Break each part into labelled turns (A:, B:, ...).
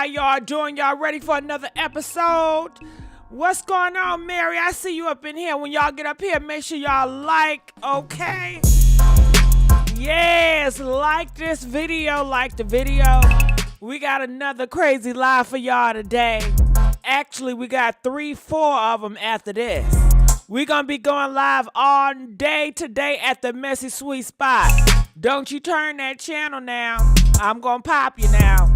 A: How y'all doing? Y'all ready for another episode? What's going on, Mary? I see you up in here. When y'all get up here, make sure y'all like, okay? Yes, like this video, like the video. We got another crazy live for y'all today. Actually, we got 3-4 of them after this. We're going to be going live all day today at the Messy Sweet Spot. Don't you turn that channel now. I'm going to pop you now.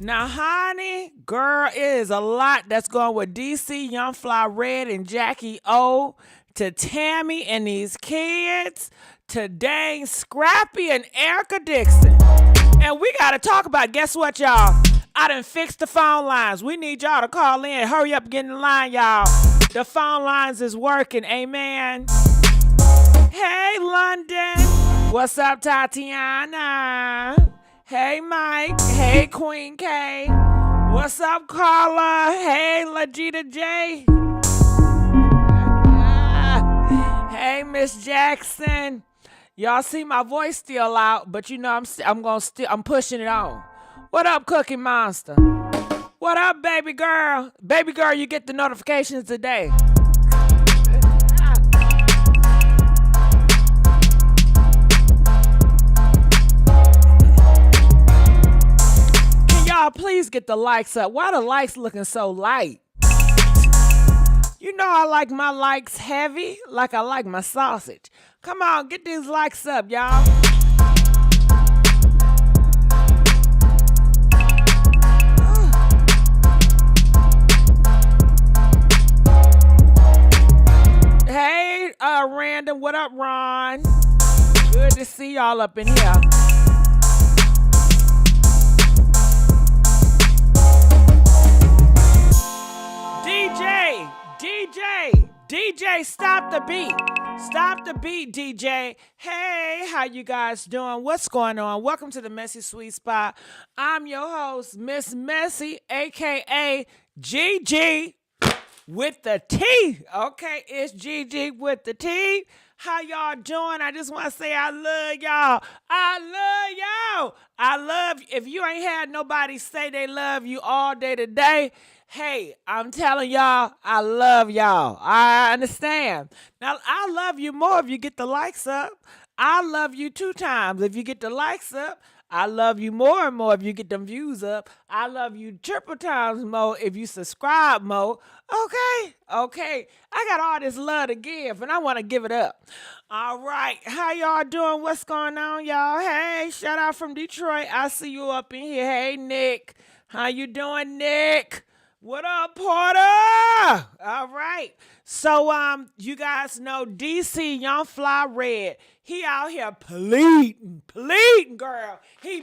A: Now, honey, girl, it is a lot that's going with DC, YoungFly, Red, and Jacky O, to Tammy and these kids, to dang Scrappy and Erica Dixion. And we got to talk about, guess what, y'all? I done fixed the phone lines. We need y'all to call in. Hurry up, get in the line, y'all. The phone lines is working, amen. Hey, London. What's up, Tatiana? Hey, Mike. Hey, Queen K. What's up, Carla? Hey, Legita J. Hey, Miss Jackson. Y'all see my voice still out, but you know I'm pushing it on. What up, Cookie Monster? What up, baby girl? Baby girl, you get the notifications today. Y'all, please get the likes up. Why the likes looking so light? You know I like my likes heavy, like I like my sausage. Come on, get these likes up, y'all. Hey, Random, what up, Ron? Good to see y'all up in here. DJ, stop the beat. Stop the beat, DJ. Hey, how you guys doing? What's going on? Welcome to the Messy Sweet Spot. I'm your host, Miss Messy, a.k.a. GG with the T. Okay, it's GG with the T. How y'all doing? I just want to say I love y'all. I love y'all. I love you. If you ain't had nobody say they love you all day today, hey, I'm telling y'all, I love y'all. I understand. Now, I love you more if you get the likes up. I love you 2 times if you get the likes up. I love you more and more if you get them views up. I love you triple times more if you subscribe more. Okay. I got all this love to give, and I want to give it up. All right. How y'all doing? What's going on, y'all? Hey, shout out from Detroit. I see you up in here. Hey, Nick. How you doing, Nick? What up, Porter? All right. So, you guys know DC, YoungFly, Red. He out here pleading, girl. He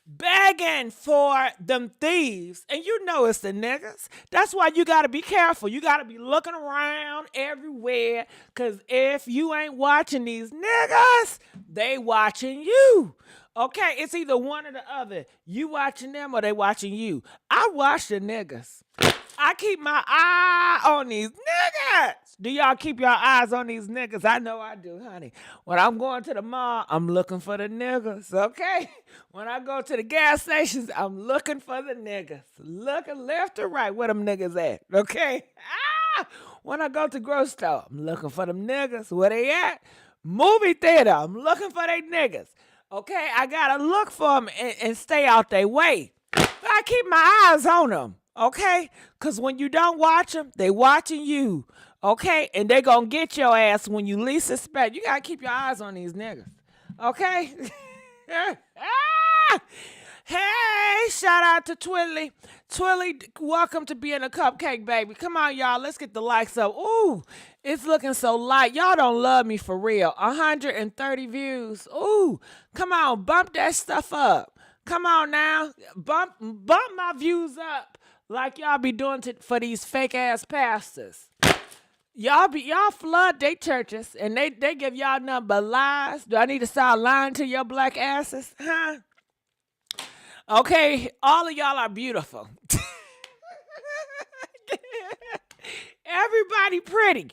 A: begging for them thieves. And you know it's the niggas. That's why you got to be careful. You got to be looking around everywhere. Because if you ain't watching these niggas, they watching you. Okay, it's either one or the other. You watching them or they watching you. I watch the niggas. I keep my eye on these niggas. Do y'all keep your eyes on these niggas? I know I do, honey. When I'm going to the mall, I'm looking for the niggas, okay? When I go to the gas stations, I'm looking for the niggas. Looking left or right, where them niggas at, okay? When I go to grocery store, I'm looking for them niggas. Where they at? Movie theater, I'm looking for they niggas. Okay, I gotta look for them and stay out their way. But I keep my eyes on them, okay? Because when you don't watch them, they watching you, okay? And they gonna get your ass when you least suspect. You gotta keep your eyes on these niggas, okay? Hey, shout out to Twilly. Twilly, welcome to being a cupcake, baby. Come on, y'all. Let's get the likes up. Ooh, it's looking so light. Y'all don't love me for real. 130 views. Ooh, come on. Bump that stuff up. Come on now. Bump my views up like y'all be doing for these fake-ass pastors. Y'all flood they churches, and they give y'all nothing but lies. Do I need to start lying to your black asses? Huh? Okay, all of y'all are beautiful. Everybody pretty.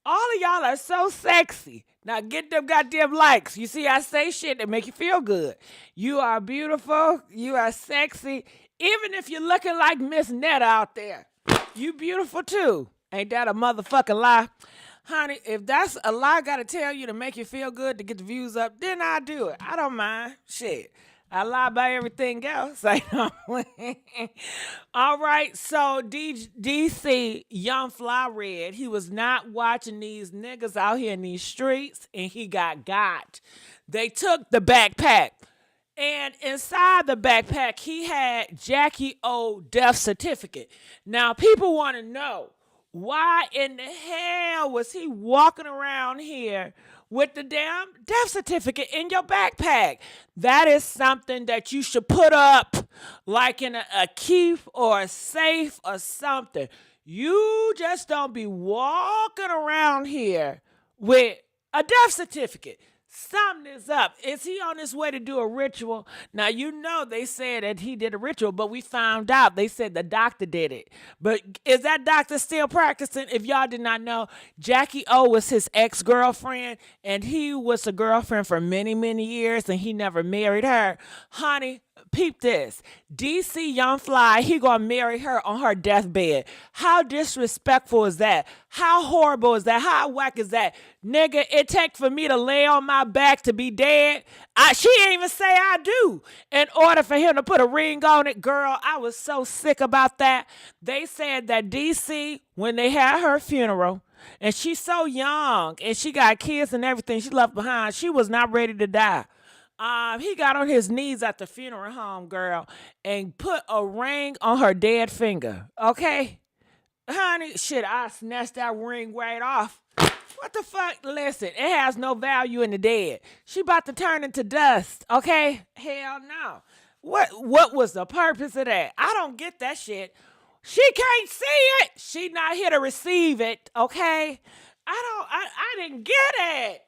A: All of y'all are so sexy. Now get them goddamn likes. You see, I say shit that make you feel good. You are beautiful. You are sexy. Even if you're looking like Miss Netta out there, you beautiful too. Ain't that a motherfucking lie? Honey, if that's a lie I gotta tell you to make you feel good to get the views up, then I do it. I don't mind. Shit. I lie about everything else. I know. All right, so DC YoungFly read he was not watching these niggas out here in these streets, and he got. They took the backpack. And inside the backpack, he had Jacky O death certificate. Now, people want to know, why in the hell was he walking around here with the damn death certificate in your backpack? That is something that you should put up like in a keep or a safe or something. You just don't be walking around here with a death certificate. Something is up. Is he on his way to do a ritual? Now, you know they said that he did a ritual, but we found out. They said the doctor did it. But is that doctor still practicing? If y'all did not know, Jacky O was his ex-girlfriend, and he was a girlfriend for many, many years, and he never married her. Honey, peep this. DC YoungFly, he gonna marry her on her deathbed. How disrespectful is that? How horrible is that? How whack is that? Nigga, it take for me to lay on my back to be dead. She ain't even say I do. In order for him to put a ring on it, girl, I was so sick about that. They said that DC, when they had her funeral, and she's so young, and she got kids and everything she left behind, she was not ready to die. He got on his knees at the funeral home, girl, and put a ring on her dead finger. Okay? Honey, shit, I snatched that ring right off. What the fuck? Listen, it has no value in the dead. She about to turn into dust, okay? Hell no. What was the purpose of that? I don't get that shit. She can't see it. She not here to receive it, okay? I didn't get it.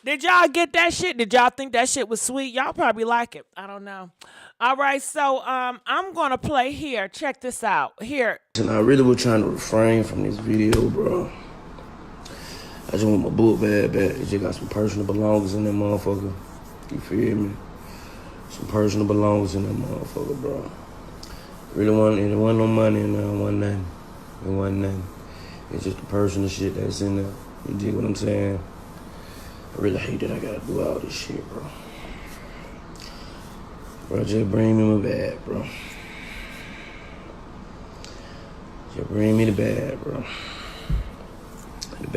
A: Did y'all get that shit? Did y'all think that shit was sweet? Y'all probably like it. I don't know. All right, so I'm going to play here. Check this out. Here.
B: And I really was trying to refrain from this video, bro. I just want my book bad. It just got some personal belongings in that motherfucker. You feel me? Some personal belongings in that motherfucker, bro. Really it wasn't no money in there. It wasn't nothing. It wasn't nothing. It's just the personal shit that's in there. You dig what I'm saying? I really hate that I gotta do all this shit, bro. Bro, just bring me my bag, bro. Just bring me the bag, bro. The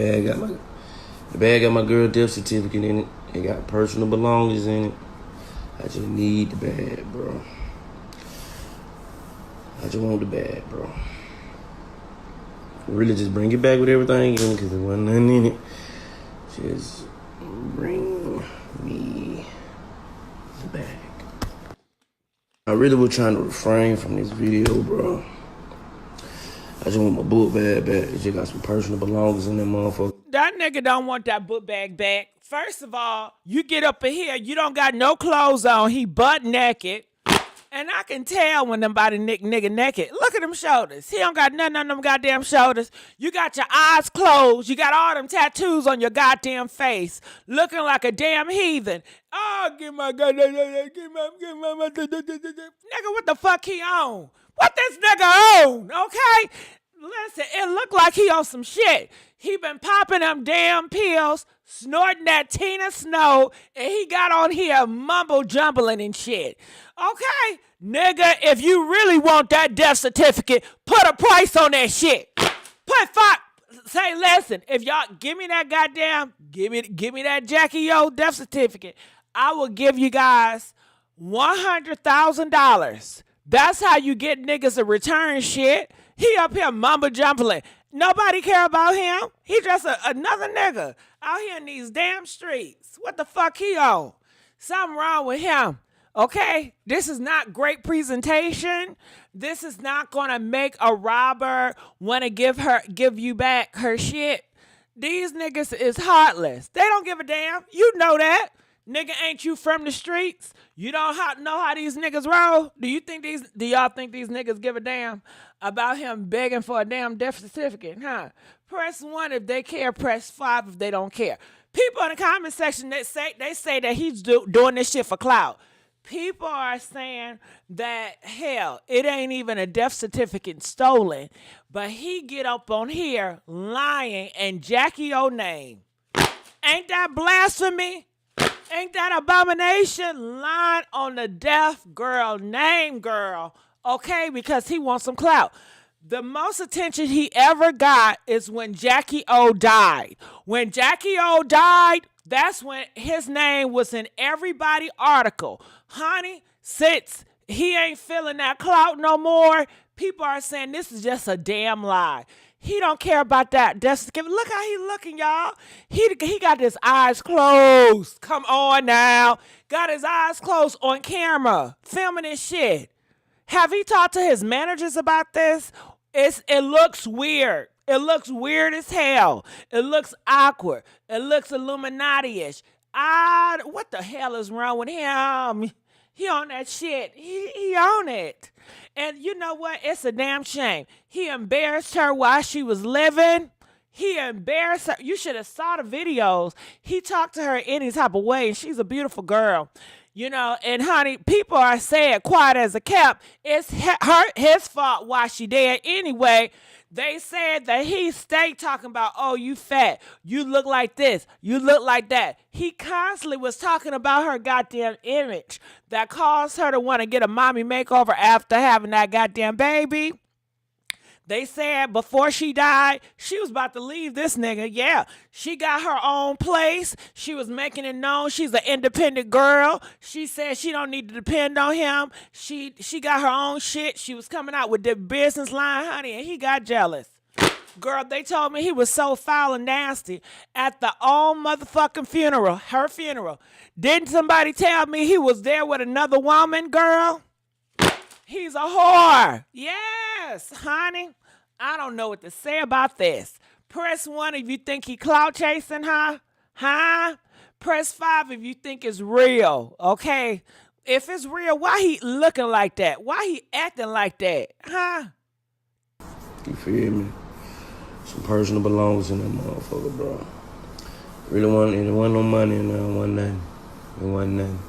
B: bag got my girl death certificate in it. It got personal belongings in it. I just need the bag, bro. I just want the bag, bro. Really just bring it back with everything in it, because there wasn't nothing in it. Just bring me the bag. I really was trying to refrain from this video, bro. I just want my book bag back. It just got some personal belongings in that motherfucker.
A: That nigga don't want that book bag back. First of all, you get up in here, you don't got no clothes on. He butt naked. And I can tell when somebody nigga naked. Look at them shoulders. He don't got nothing on them goddamn shoulders. You got your eyes closed. You got all them tattoos on your goddamn face. Looking like a damn heathen. Oh, get my goddamn, nigga, what the fuck he on? What this nigga on? Okay? Listen, it look like he on some shit. He been popping them damn pills, snorting that Tina Snow, and he got on here mumble jumbling and shit. Okay, nigga, if you really want that death certificate, put a price on that shit. Say, listen, if y'all give me that goddamn, give me that Jacky O death certificate, I will give you guys $100,000. That's how you get niggas to return shit. He up here mumble jumbling. Nobody care about him. He just another nigga out here in these damn streets. What the fuck he on? Something wrong with him. Okay? This is not great presentation. This is not gonna make a robber wanna give you back her shit. These niggas is heartless. They don't give a damn. You know that. Nigga, ain't you from the streets? You don't know how these niggas roll? Do y'all think these niggas give a damn about him begging for a damn death certificate, huh? Press 1 if they care, press 5 if they don't care. People in the comment section, they say that he's doing this shit for clout. People are saying that, hell, it ain't even a death certificate stolen, but he get up on here lying and Jacky O name. Ain't that blasphemy? Ain't that abomination? Lying on the deaf girl name, girl. Okay, because he wants some clout. The most attention he ever got is when Jacky O died. When Jacky O died, that's when his name was in everybody article. Honey, since he ain't feeling that clout no more, people are saying this is just a damn lie. He don't care about that. Look how he looking, y'all. He got his eyes closed. Come on now. Got his eyes closed on camera, filming his shit. Have he talked to his managers about this? It looks weird. It looks weird as hell. It looks awkward. It looks Illuminati-ish. What the hell is wrong with him? He on that shit. He on it. And you know what? It's a damn shame. He embarrassed her while she was living. He embarrassed her. You should have saw the videos. He talked to her any type of way, and she's a beautiful girl. You know, and honey, people are saying quiet as a kept. It's his fault why she dead anyway. They said that he stayed talking about, oh, you fat. You look like this. You look like that. He constantly was talking about her goddamn image that caused her to want to get a mommy makeover after having that goddamn baby. They said before she died, she was about to leave this nigga. Yeah, she got her own place. She was making it known she's an independent girl. She said she don't need to depend on him. She got her own shit. She was coming out with the business line, honey, and he got jealous. Girl, they told me he was so foul and nasty at the own motherfucking funeral, her funeral. Didn't somebody tell me he was there with another woman, girl? He's a whore. Yes, honey. I don't know what to say about this. Press 1 if you think he clout chasing her. Huh? Press 5 if you think it's real. Okay? If it's real, why he looking like that? Why he acting like that? Huh?
B: You feel me? Some personal belongings in that motherfucker, bro. It wasn't no money in there. It wasn't nothing.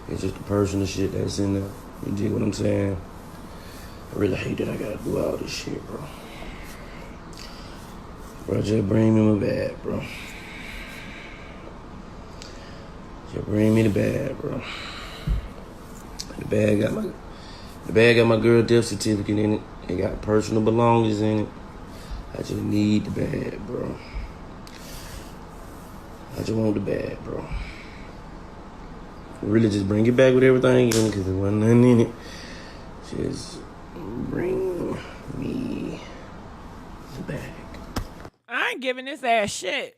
B: It's just the personal shit that's in there. You dig what I'm saying? I really hate that I gotta do all this shit, bro. Bro, just bring me my bag, bro. Just bring me the bag, bro. The bag got my girl death certificate in it. It got personal belongings in it. I just need the bag, bro. I just want the bag, bro. Really just bring it back with everything in it because there wasn't nothing in it. Just bring me the bag.
A: I ain't giving this ass shit.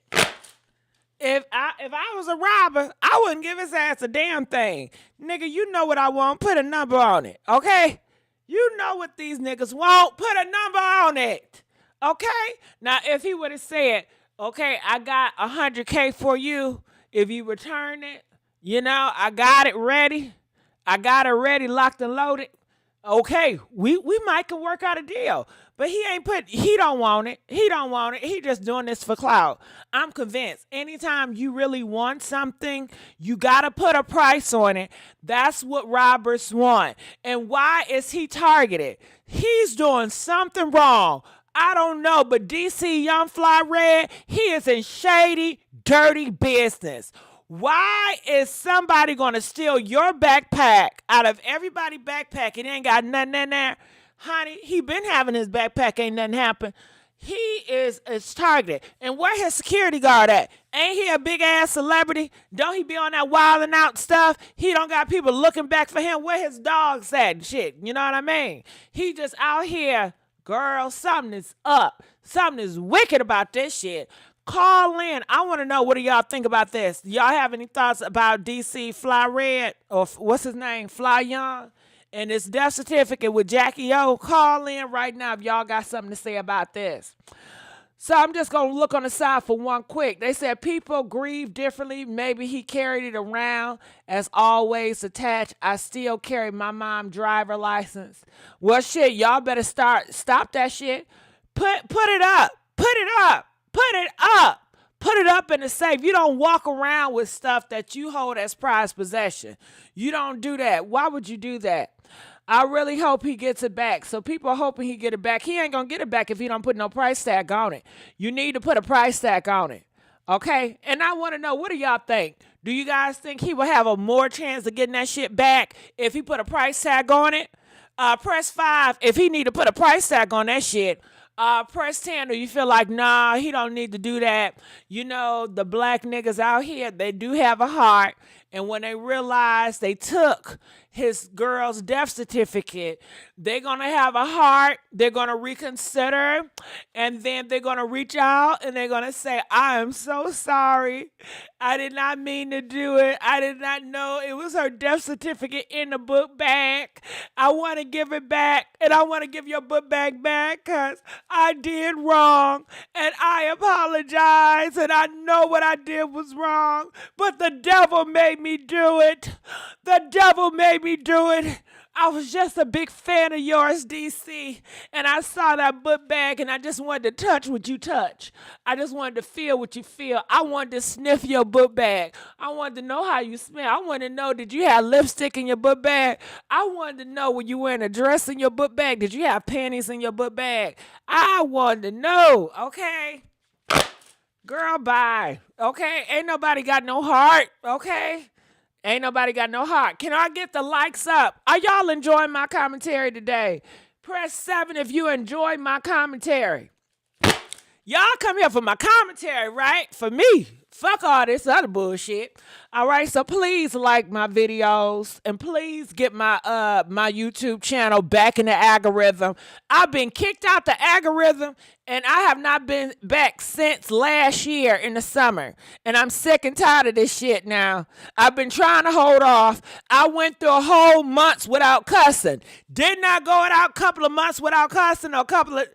A: If I was a robber, I wouldn't give his ass a damn thing. Nigga, you know what I want. Put a number on it, okay? You know what these niggas want. Put a number on it, okay? Now, if he would have said, okay, I got $100K for you if you return it, you know, I got it ready. I got it ready, locked and loaded. Okay, we might can work out a deal. But he don't want it. He don't want it. He just doing this for clout. I'm convinced anytime you really want something, you got to put a price on it. That's what robbers want. And why is he targeted? He's doing something wrong. I don't know, but DC YoungFly Red, he is in shady, dirty business. Why is somebody going to steal your backpack out of everybody's backpack? It ain't got nothing in there. Honey, he been having his backpack. Ain't nothing happen. He is targeted. And where his security guard at? Ain't he a big-ass celebrity? Don't he be on that wilding out stuff? He don't got people looking back for him. Where his dogs at and shit? You know what I mean? He just out here. Girl, something is up. Something is wicked about this shit. Call in. I want to know, what do y'all think about this? Y'all have any thoughts about DC Fly Red, or what's his name, Fly Young, and his death certificate with Jacky O? Call in right now if y'all got something to say about this. So I'm just going to look on the side for one quick. They said people grieve differently. Maybe he carried it around as always attached. I still carry my mom's driver license. Well, shit, y'all better stop that shit. Put it up. Put it up. Put it up. Put it up in the safe. You don't walk around with stuff that you hold as prized possession. You don't do that. Why would you do that? I really hope he gets it back. So people are hoping he get it back. He ain't going to get it back if he don't put no price tag on it. You need to put a price tag on it. Okay? And I want to know, what do y'all think? Do you guys think he will have a more chance of getting that shit back if he put a price tag on it? Press 5 if he need to put a price tag on that shit. Press 10 or you feel like, nah, he don't need to do that. You know, the black niggas out here, they do have a heart. And when they realize they took his girl's death certificate, they're going to have a heart. They're going to reconsider. And then they're going to reach out and they're going to say, I am so sorry. I did not mean to do it. I did not know it was her death certificate in the book bag. I want to give it back. And I want to give your book bag back because I did wrong. And I apologize. And I know what I did was wrong. But the devil made me do it. The devil made me do it. I was just a big fan of yours, DC, and I saw that book bag and I just wanted to touch what you touch. I just wanted to feel what you feel. I wanted to sniff your book bag. I wanted to know how you smell. I wanted to know, did you have lipstick in your book bag? I wanted to know, were you wearing a dress in your book bag? Did you have panties in your book bag? I wanted to know, okay? Girl, bye, okay? Ain't nobody got no heart, okay? Ain't nobody got no heart. Can I get the likes up? Are y'all enjoying my commentary today? Press 7 if you enjoy my commentary. Y'all come here for my commentary, right? For me. Fuck all this other bullshit. All right, so please like my videos and please get my my YouTube channel back in the algorithm. I've been kicked out the algorithm and I have not been back since last year in the summer. And I'm sick and tired of this shit now. I've been trying to hold off. I went through a whole month without cussing. Did not go out a couple of months without cussing or a couple of...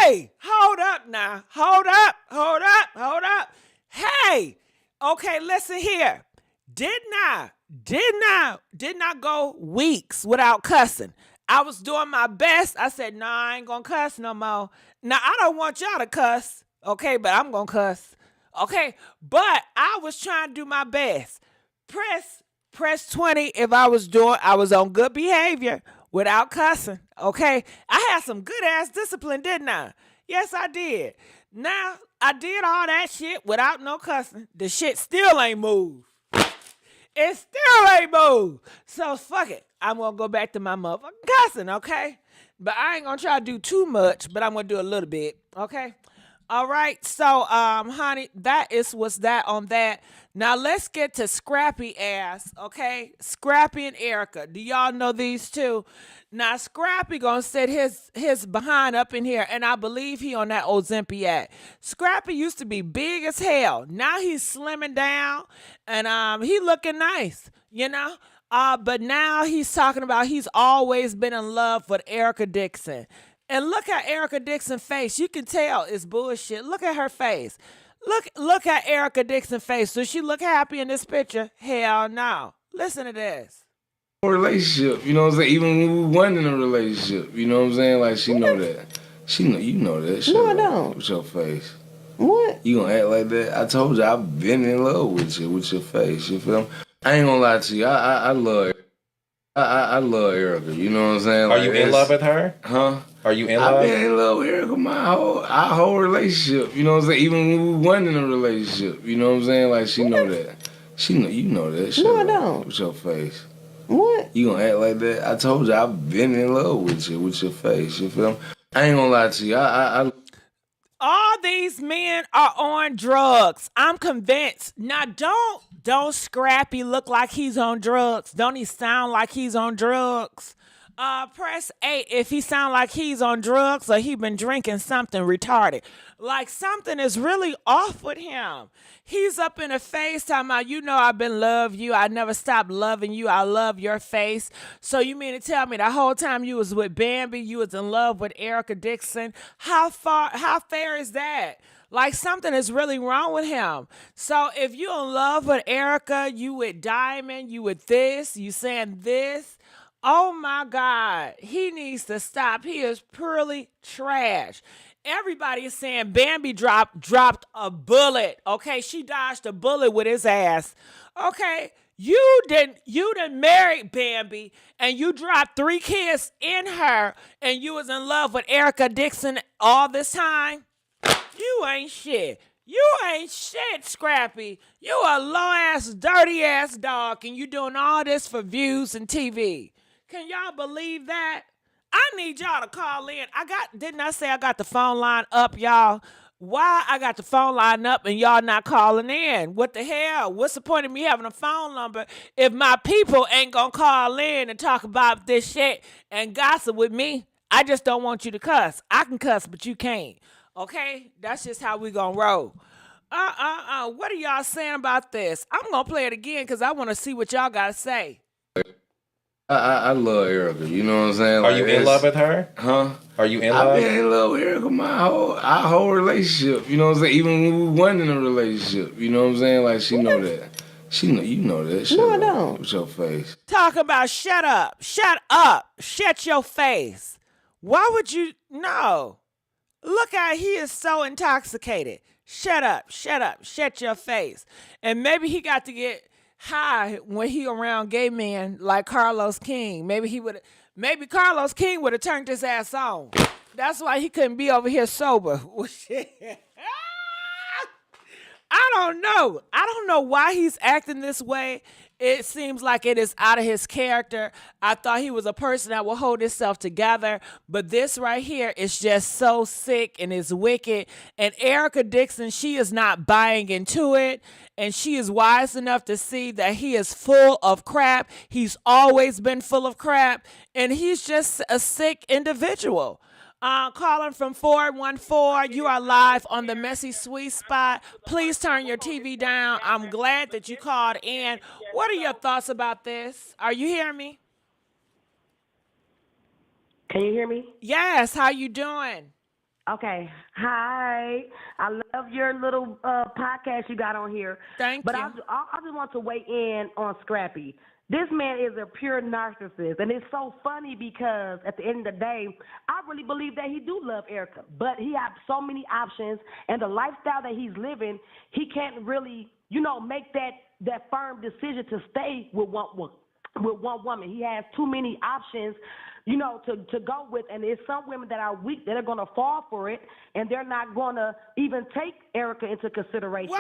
A: Hey, hold up now. Hold up. Hey, okay, listen here. Did not go weeks without cussing. I was doing my best. I said, nah, I ain't gonna cuss no more. Now, I don't want y'all to cuss, okay, but I'm gonna cuss, okay? But I was trying to do my best. Press 20 if I was on good behavior without cussing, okay? I had some good ass discipline, didn't I? Yes, I did. Now, I did all that shit without no cussing. The shit still ain't moved. It still ain't moved. So, fuck it. I'm going to go back to my motherfucking cussing, okay? But I ain't going to try to do too much, but I'm going to do a little bit, okay? All right, so, honey, that is what's that on that. Now, let's get to Scrappy ass, okay? Scrappy and Erica. Do y'all know these two? Now, Scrappy gonna sit his behind up in here, and I believe he on that Ozempic. Scrappy used to be big as hell. Now he's slimming down, and he looking nice, you know? But now he's talking about he's always been in love with Erica Dixion. And look at Erica Dixon's face. You can tell it's bullshit. Look at her face. Look at Erica Dixon's face. Does she look happy in this picture? Hell no. Listen to this.
B: Relationship, you know what I'm saying? Even when we weren't in a relationship, you know what I'm saying? Like, she know that. You know that. Shut
C: No, I
B: up
C: don't.
B: with your face.
C: What?
B: You gonna act like that? I told you I've been in love with you, with your face. You feel me? I ain't gonna lie to you. I love I love Erica. You know what I'm saying?
D: Are you in love with her?
B: Huh?
D: Are you in love?
B: I've been in love with Erica our whole relationship. You know what I'm saying? Even when we weren't in a relationship. You know what I'm saying? Like, she know that. You know that. Shut
C: No, I
B: up
C: don't.
B: with your face.
C: What?
B: You gonna act like that? I told you I've been in love with you, with your face. You feel me? I ain't gonna lie to you.
A: All these men are on drugs. I'm convinced. Now, don't Scrappy look like he's on drugs. Don't he sound like he's on drugs? Press 8 if he sound like he's on drugs or he been drinking something retarded. Like something is really off with him. He's up in the face talking about, you know, I've been love you. I never stopped loving you. I love your face. So you mean to tell me the whole time you was with Bambi, you was in love with Erica Dixion? How fair is that? Like something is really wrong with him. So if you in love with Erica, you with Diamond, you with this, you saying this. Oh my God, he needs to stop. He is purely trash. Everybody is saying Bambi dropped a bullet. Okay, she dodged a bullet with his ass. Okay, you didn't marry Bambi and you dropped 3 kids in her and you was in love with Erica Dixion all this time. You ain't shit. You ain't shit, Scrappy. You a low-ass, dirty-ass dog, and you doing all this for views and TV. Can y'all believe that? I need y'all to call in. Didn't I say I got the phone line up, y'all? Why I got the phone line up and y'all not calling in? What the hell? What's the point of me having a phone number if my people ain't gonna call in and talk about this shit and gossip with me? I just don't want you to cuss. I can cuss, but you can't. Okay? That's just how we gonna roll. What are y'all saying about this? I'm gonna play it again because I want to see what y'all gotta say.
B: I love Erica. You know what I'm saying?
C: Are you in love with her?
B: Huh?
C: Are you in love?
B: I've been in love with Erica our whole relationship. You know what I'm saying? Even when we weren't in a relationship. You know what I'm saying? Like she know that. She know you know that. Shut
D: I
B: up
D: don't.
B: with your face.
A: Talk about shut up. Shut up. Shut your face. Why would you? No. Look how he is so intoxicated. Shut up. Shut up. Shut your face. And maybe he got to get high when he around gay men like Carlos King. Maybe Carlos King would have turned his ass on. That's why he couldn't be over here sober. I don't know. I don't know why he's acting this way. It seems like it is out of his character. I thought he was a person that would hold himself together, but this right here is just so sick and is wicked. And Erica Dixion, she is not buying into it, and she is wise enough to see that he is full of crap. He's always been full of crap, and he's just a sick individual. Calling from 414, you are live on the Messy Sweet Spot. Please turn your TV down. I'm glad that you called in. What are your thoughts about this? Are you hearing me?
D: Can you hear me?
A: Yes, how you doing?
D: Okay. Hi. I love your little podcast you got on here.
A: Thank
D: but
A: you.
D: I just want to weigh in on Scrappy. This man is a pure narcissist, and it's so funny because at the end of the day, I really believe that he do love Erica, but he has so many options, and the lifestyle that he's living, he can't really, make that firm decision to stay with one woman. He has too many options, to go with, and there's some women that are weak that are going to fall for it, and they're not going to even take Erica into consideration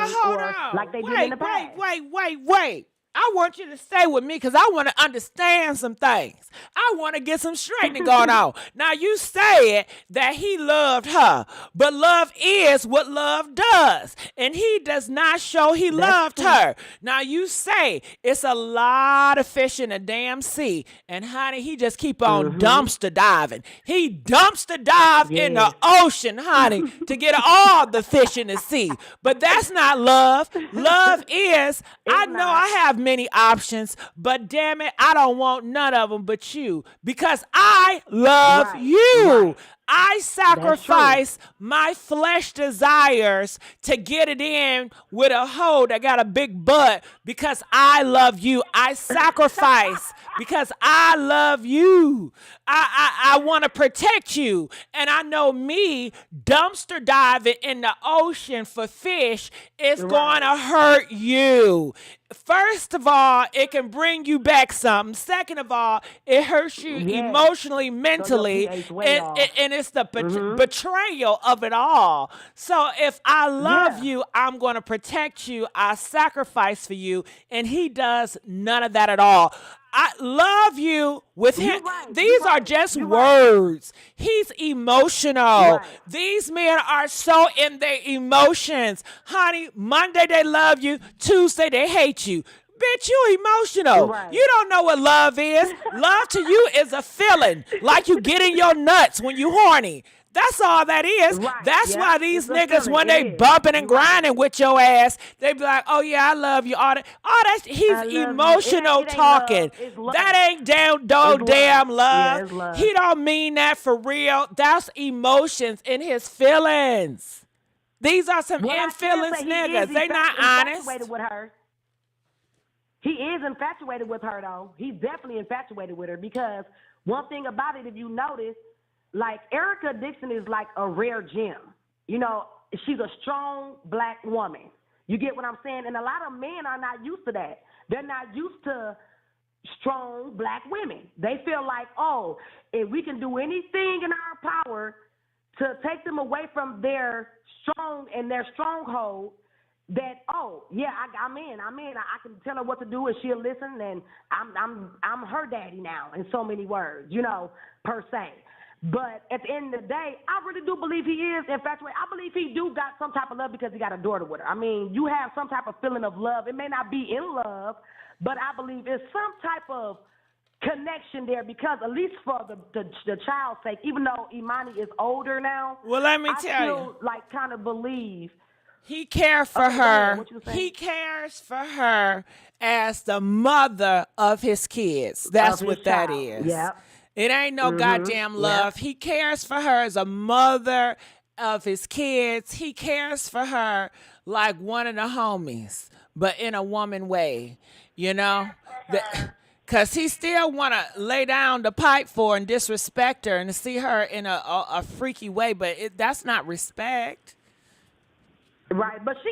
D: like they did in the past.
A: Wait. I want you to stay with me because I want to understand some things. I want to get some straightening going on. Now, you said that he loved her, but love is what love does. And he does not show he loved her. Now, you say it's a lot of fish in the damn sea. And, honey, he just keep on dumpster diving. He dumpster dive in the ocean, honey, to get all the fish in the sea. But that's not love. Love is, I know I have many options, but damn it, I don't want none of them but you because I love you. Right. I sacrifice my flesh desires to get it in with a hoe that got a big butt because I love you. I sacrifice because I love you. I want to protect you. And I know me dumpster diving in the ocean for fish is going to hurt you. First of all, it can bring you back something. Second of all, it hurts you emotionally, mentally, and it's the betrayal of it all. So if I love you, I'm going to protect you. I sacrifice for you, and he does none of that at all. I love you with him. These are just words. He's emotional. These men are so in their emotions. Honey, Monday they love you. Tuesday they hate you. Bitch, you emotional. You don't know what love is. Love to you is a feeling. Like you get in your nuts when you horny. That's all that is. That's why these niggas, when they bumping and grinding with your ass, they be like, oh yeah, I love you. All that. He's emotional talking. That ain't damn love. Yeah, he don't mean that for real. That's emotions in his feelings. These are some in-feelings niggas. They not honest.
D: He is infatuated with her, though. He's definitely infatuated with her because one thing about it, if you notice, like Erica Dixion is like a rare gem. You know, she's a strong black woman. You get what I'm saying? And a lot of men are not used to that. They're not used to strong black women. They feel like, oh, if we can do anything in our power to take them away from their stronghold, that, oh yeah, I'm in. I can tell her what to do and she'll listen, and I'm her daddy now in so many words, you know, per se. But at the end of the day, I really do believe he is infatuated. I believe he do got some type of love because he got a daughter with her. I mean, you have some type of feeling of love. It may not be in love, but I believe it's some type of connection there because at least for the child's sake, even though Imani is older now,
A: Well, let me
D: I
A: tell
D: still
A: you.
D: like kind of believe.
A: He cares for
D: Okay, go ahead.
A: her.
D: What you saying?
A: He cares for her as the mother of his kids. That's
D: Of his
A: what that
D: child.
A: is.
D: Yep.
A: It ain't no goddamn love.
D: Yep.
A: He cares for her as a mother of his kids. He cares for her like one of the homies, but in a woman way, you know? Because he still want to lay down the pipe for her and disrespect her and to see her in a freaky way, but that's not respect.
D: Right, but she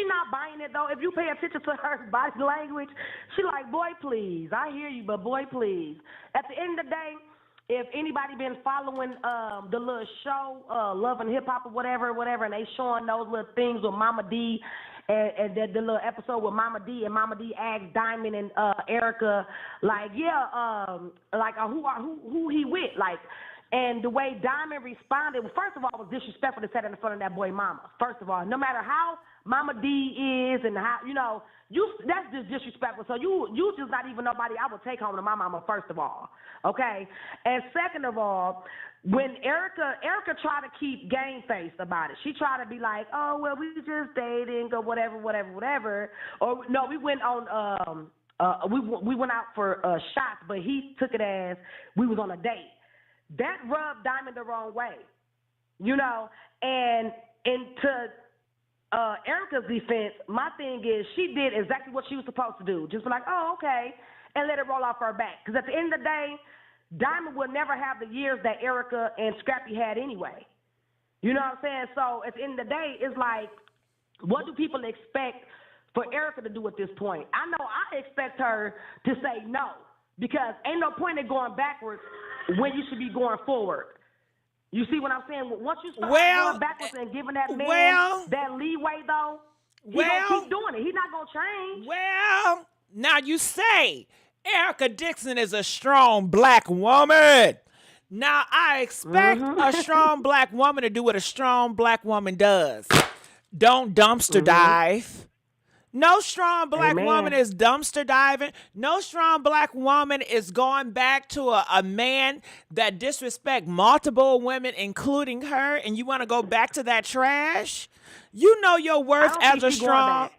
D: not buying it though. If you pay attention to her body language, she like, boy, please. I hear you, but boy, please. At the end of the day, if anybody been following the little show, Love and Hip Hop or whatever, and they showing those little things with Mama D, and the little episode with Mama D, and Mama D asked Diamond and Erica, like, yeah, who he with, like. And the way Diamond responded, well, first of all, it was disrespectful to say that in front of that boy mama. First of all, no matter how Mama D is and how, you know, that's just disrespectful. So you just not even nobody I would take home to my mama, first of all, okay? And second of all, when Erica tried to keep game-faced about it. She tried to be like, oh, well, we just dating or whatever. Or, no, we went on, we went out for shots, but he took it as we was on a date. That rubbed Diamond the wrong way, you know. And to Erica's defense, my thing is she did exactly what she was supposed to do. Just be like, oh, okay, and let it roll off her back. Because at the end of the day, Diamond will never have the years that Erica and Scrappy had anyway. You know what I'm saying? So at the end of the day, it's like, what do people expect for Erica to do at this point? I know I expect her to say no, because ain't no point in going backwards when you should be going forward. You see what I'm saying? Once you start going backwards and giving that man that leeway, though, he's going to keep doing it. He's not going to change.
A: Well, now you say Erica Dixion is a strong black woman. Now, I expect a strong black woman to do what a strong black woman does. Don't dumpster dive. No strong black woman is dumpster diving. No strong black woman is going back to a man that disrespect multiple women, including her, and you want to go back to that trash? You know your worth as a strong.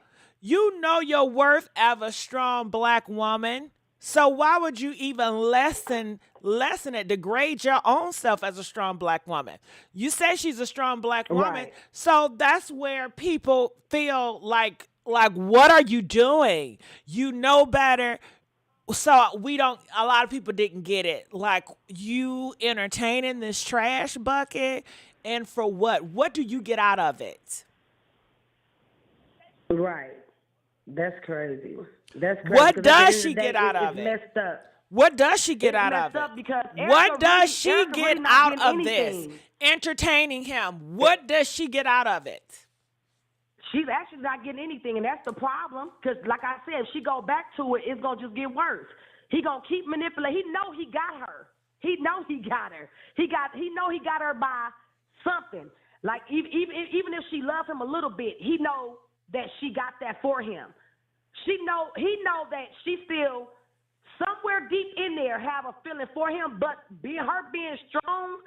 A: You know your worth as a strong black woman. So why would you even lessen it, degrade your own self as a strong black woman? You say she's a strong black woman,
D: Right.
A: So that's where people feel like, what are you doing? You know better. So a lot of people didn't get it. Like, you entertaining this trash bucket, and for what? What do you get out of it?
D: Right. That's crazy. That's crazy.
A: What does she get out of it?
D: It's messed up.
A: What does she get
D: It's
A: out
D: messed
A: of
D: up
A: it?
D: because
A: What does she
D: Erica
A: get
D: really not
A: out
D: getting
A: of this?
D: anything.
A: Entertaining him. What does she get out of it?
D: She's actually not getting anything, and that's the problem. Because, like I said, if she go back to it, it's gonna just get worse. He gonna keep manipulating. He know he got her. He know he got her. He know he got her by something. Like even if she loves him a little bit, he know that she got that for him. He know that she still somewhere deep in there have a feeling for him. But being strong,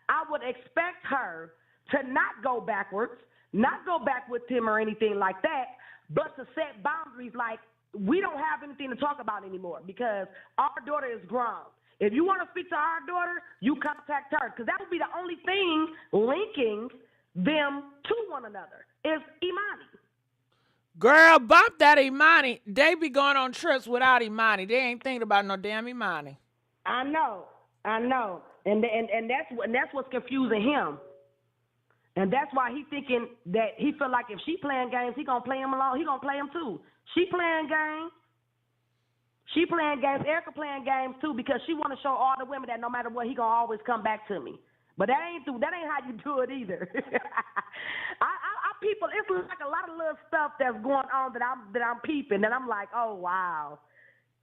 D: I would expect her to not go backwards. Not go back with him or anything like that, but to set boundaries like, we don't have anything to talk about anymore because our daughter is grown. If you want to speak to our daughter, you contact her, because that would be the only thing linking them to one another is Imani.
A: Girl, bump that Imani. They be going on trips without Imani. They ain't thinking about no damn Imani.
D: I know. I know, and that's what's confusing him, and that's why he thinking that he feel like if she playing games, he gonna play him along. He gonna play him too. She playing games. Erica playing games too because she want to show all the women that no matter what, he gonna always come back to me. But that ain't how you do it either. I people, it's like a lot of little stuff that's going on that I'm peeping, and I'm like, oh wow.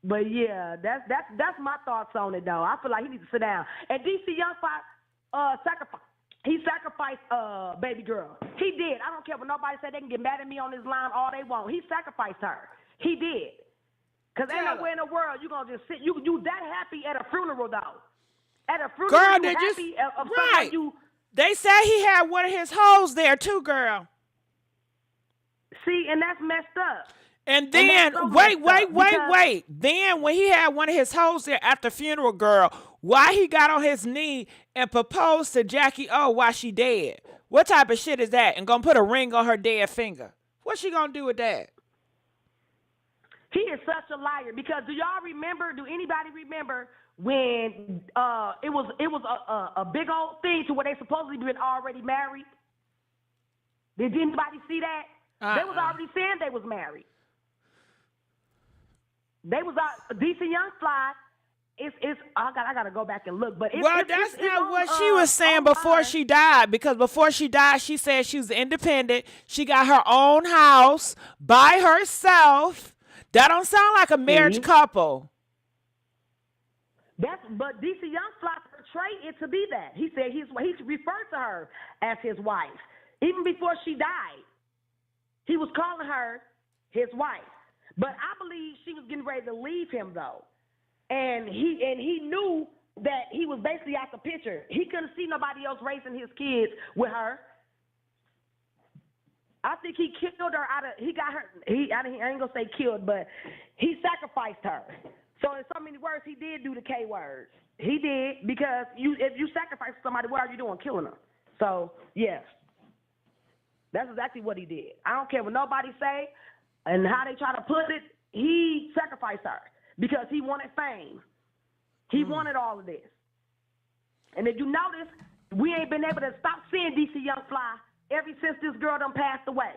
D: But yeah, that's my thoughts on it though. I feel like he needs to sit down. And DC YoungFly sacrificed baby girl. He did. I don't care what nobody say. They can get mad at me on this line all they want. He sacrificed her. He did. Cause ain't nowhere in the world you gonna just sit. You that happy at a funeral though. At a funeral,
A: girl,
D: you
A: they
D: happy
A: just
D: of
A: right.
D: You.
A: They said he had one of his hoes there too, girl.
D: See, and that's messed up.
A: And then, wait. Then when he had one of his hoes there at the funeral, girl, why he got on his knee and proposed to Jacky while she dead? What type of shit is that? And gonna put a ring on her dead finger? What's she gonna do with that?
D: He is such a liar because do anybody remember when it was a big old thing to where they supposedly been already married? Did anybody see that? They was already saying they was married. They was DC YoungFly. I gotta go back and look, but
A: that's not what she was saying before she died. Because before she died, she said she was independent. She got her own house by herself. That don't sound like a marriage couple.
D: But DC YoungFly portrayed it to be that. He said he referred to her as his wife even before she died. He was calling her his wife. But I believe she was getting ready to leave him though. And he knew that he was basically out the picture. He couldn't see nobody else raising his kids with her. I think he killed her I ain't gonna say killed, but he sacrificed her. So in so many words, he did do the K words. He did, because if you sacrifice somebody, what are you doing? Killing them. So yes. That's exactly what he did. I don't care what nobody say and how they try to put it. He sacrificed her because he wanted fame. He wanted all of this. And if you notice, we ain't been able to stop seeing DC YoungFly ever since this girl done passed away.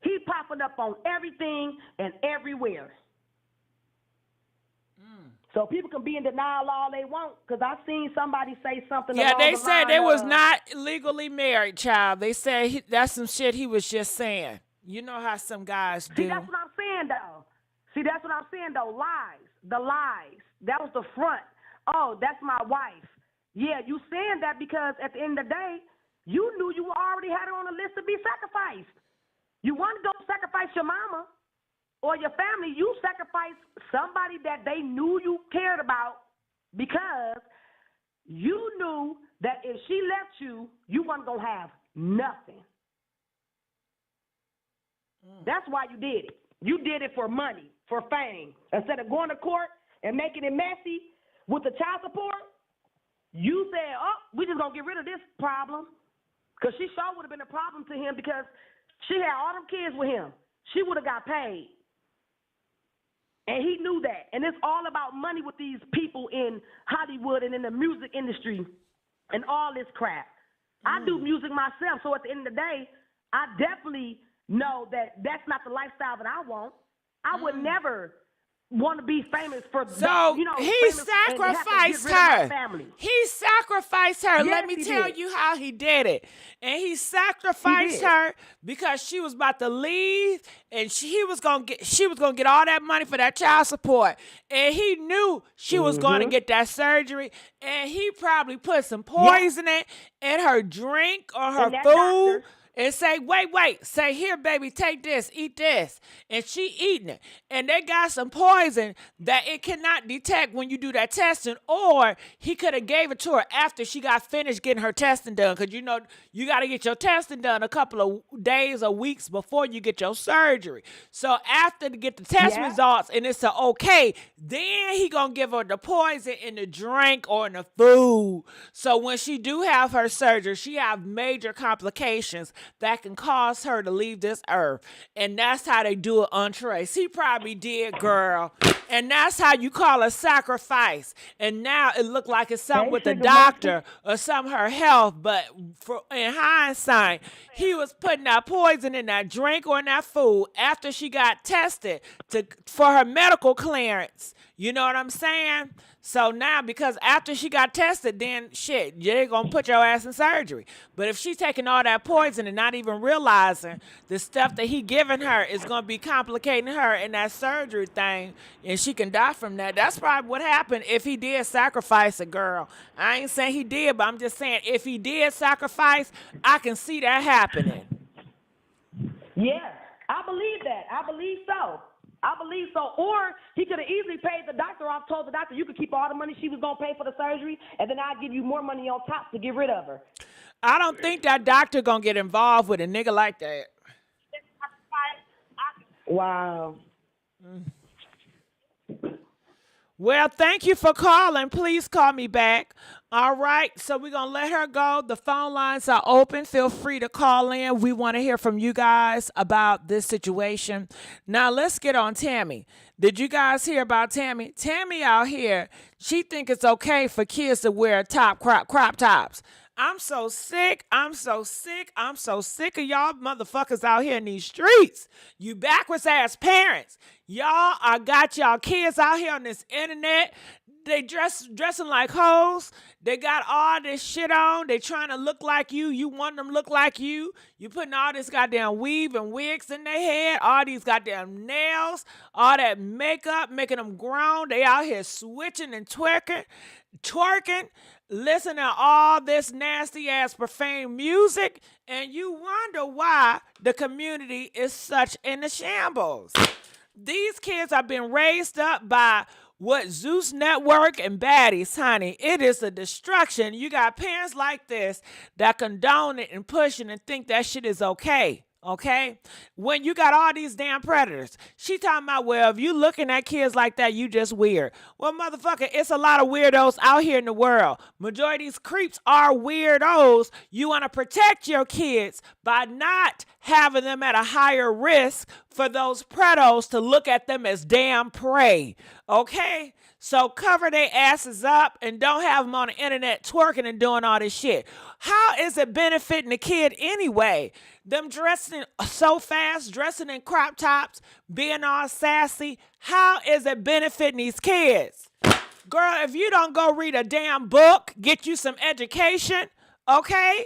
D: He popping up on everything and everywhere. So people can be in denial all they want, because I seen somebody say something.
A: Yeah, they said they was not legally married, child. They said that's some shit he was just saying. You know how some guys do.
D: See, that's what I'm saying, though. Lies. The lies. That was the front. Oh, that's my wife. Yeah, you saying that because at the end of the day, you knew you already had her on the list to be sacrificed. You want to go sacrifice your mama or your family, you sacrifice somebody that they knew you cared about, because you knew that if she left you, you weren't going to have nothing. That's why you did it. You did it for money, for fame. Instead of going to court and making it messy with the child support, you said, we just going to get rid of this problem. Because she sure would have been a problem to him, because she had all them kids with him. She would have got paid. And he knew that. And it's all about money with these people in Hollywood and in the music industry and all this crap. I do music myself, so at the end of the day, I definitely know that that's not the lifestyle that I want. I would never want to be famous for
A: he sacrificed her. He sacrificed her.
D: Yes,
A: Let me tell you how he did it. And he sacrificed her because she was about to leave, and she was gonna get all that money for that child support. And he knew she was gonna get that surgery, and he probably put some poisoning in her drink or her food. And say, wait. Say, here, baby, take this, eat this. And she eating it. And they got some poison that it cannot detect when you do that testing. Or he could have gave it to her after she got finished getting her testing done. Because, you know, you got to get your testing done a couple of days or weeks before you get your surgery. So after to get the test results and it's okay, then he going to give her the poison in the drink or in the food. So when she do have her surgery, she have major complications that can cause her to leave this earth. And that's how they do it on Trace. He probably did, girl. And that's how you call a sacrifice. And now it looked like it's something with the doctor or something her health. But in hindsight, he was putting that poison in that drink or in that food after she got tested for her medical clearance. You know what I'm saying? So now, because after she got tested, then shit, they're going to put your ass in surgery. But if she's taking all that poison and not even realizing the stuff that he giving her is going to be complicating her in that surgery thing, and she can die from that, that's probably what happened if he did sacrifice a girl. I ain't saying he did, but I'm just saying if he did sacrifice, I can see that happening.
D: Yeah, I believe that. I believe so. Or he could have easily paid the doctor off, told the doctor you could keep all the money she was going to pay for the surgery, and then I'll give you more money on top to get rid of her.
A: I don't think that doctor going to get involved with a nigga like that.
D: Wow.
A: Well, thank you for calling. Please call me back. All right, so we're going to let her go. The phone lines are open. Feel free to call in. We want to hear from you guys about this situation. Now, let's get on Tammy. Did you guys hear about Tammy? Tammy out here, she think it's okay for kids to wear crop tops. I'm so sick of y'all motherfuckers out here in these streets. You backwards ass parents. Y'all got y'all kids out here on this internet. They dressing like hoes. They got all this shit on. They trying to look like you. You want them to look like you. You putting all this goddamn weave and wigs in their head. All these goddamn nails. All that makeup making them grown. They out here switching and twerking. Listening to all this nasty ass profane music. And you wonder why the community is such in the shambles. These kids are being raised up by what Zeus Network and baddies, honey. It is a destruction. You got parents like this that condone it and push it and think that shit is okay. Okay? When you got all these damn predators. She talking about, well, if you looking at kids like that, you just weird. Well, motherfucker, it's a lot of weirdos out here in the world. Majority of these creeps are weirdos. You want to protect your kids by not having them at a higher risk for those predators to look at them as damn prey. Okay? So cover their asses up and don't have them on the internet twerking and doing all this shit. How is it benefiting the kid anyway? Them dressing so fast, dressing in crop tops, being all sassy. How is it benefiting these kids? Girl, if you don't go read a damn book, get you some education, okay?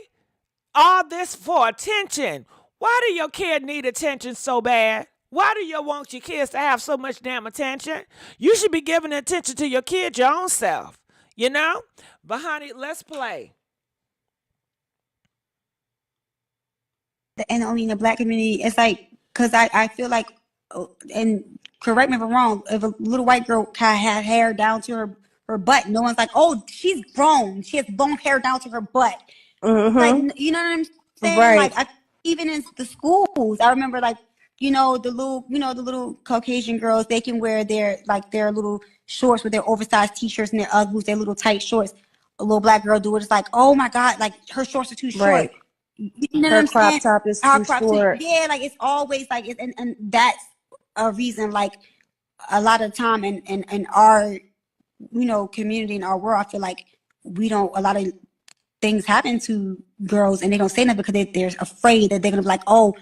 A: All this for attention. Why do your kid need attention so bad? Why do you want your kids to have so much damn attention? You should be giving attention to your kid your own self, you know? But honey, let's play.
E: And only in the black community, it's like, because I feel like, and correct me if I'm wrong, if a little white girl had hair down to her butt, no one's like, oh, she's grown. She has long hair down to her butt.
F: Mm-hmm.
E: Like, you know what I'm saying?
F: Right.
E: Like, even in the schools, I remember, like, the little Caucasian girls, they can wear their little shorts with their oversized t-shirts and their Uggs, their little tight shorts. A little black girl do it. It's like, oh my God, like her shorts are too short.
F: Right.
E: You know
F: her crop top is too short.
E: Yeah, like it's always like, and that's a reason, like a lot of time in our, community, in our world, I feel like a lot of things happen to girls and they don't say nothing because they're afraid that they're going to be like, oh,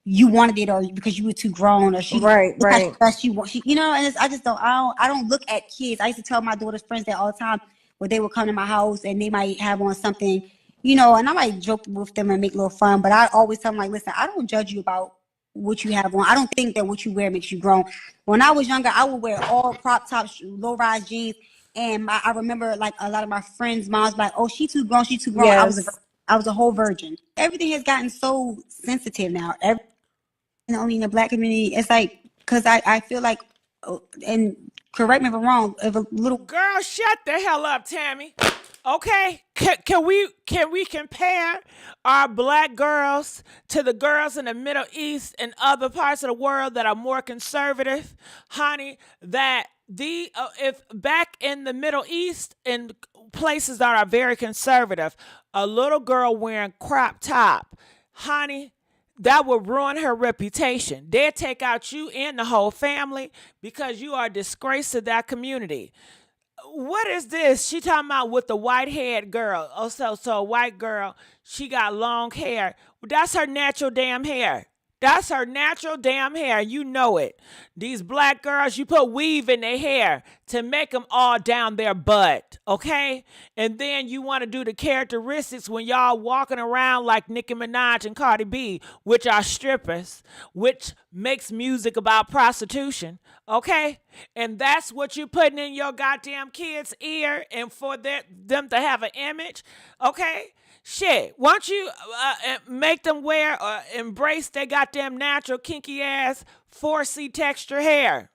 E: you wanted it, or because you were too grown, or
F: right.
E: And I don't look at kids. I used to tell my daughter's friends that all the time when they would come to my house and they might have on something, and I might joke with them and make a little fun, but I always tell them, like, listen, I don't judge you about what you have on. I don't think that what you wear makes you grown. When I was younger, I would wear all crop tops, low-rise jeans, and I remember, like, a lot of my friends' moms like, oh, she too grown,
F: Yes.
E: I was a whole virgin. Everything has gotten so sensitive now. And only in the black community, it's like, because I feel like, and correct me if I'm wrong, if a little
A: girl, shut the hell up, Tammy. Okay, can we compare our black girls to the girls in the Middle East and other parts of the world that are more conservative, honey? That if back in the Middle East and places that are very conservative, a little girl wearing crop top, honey, that will ruin her reputation. They'll take out you and the whole family because you are a disgrace to that community. What is this? She talking about with the white-haired girl. Oh, so a white girl, she got long hair. Well, that's her natural damn hair. That's her natural damn hair. You know it. These black girls, you put weave in their hair to make them all down their butt, okay? And then you want to do the characteristics when y'all walking around like Nicki Minaj and Cardi B, which are strippers, which makes music about prostitution, okay? And that's what you're putting in your goddamn kids' ear and for them to have an image, okay? Shit, why don't you make them wear or embrace their goddamn natural kinky ass 4C texture hair?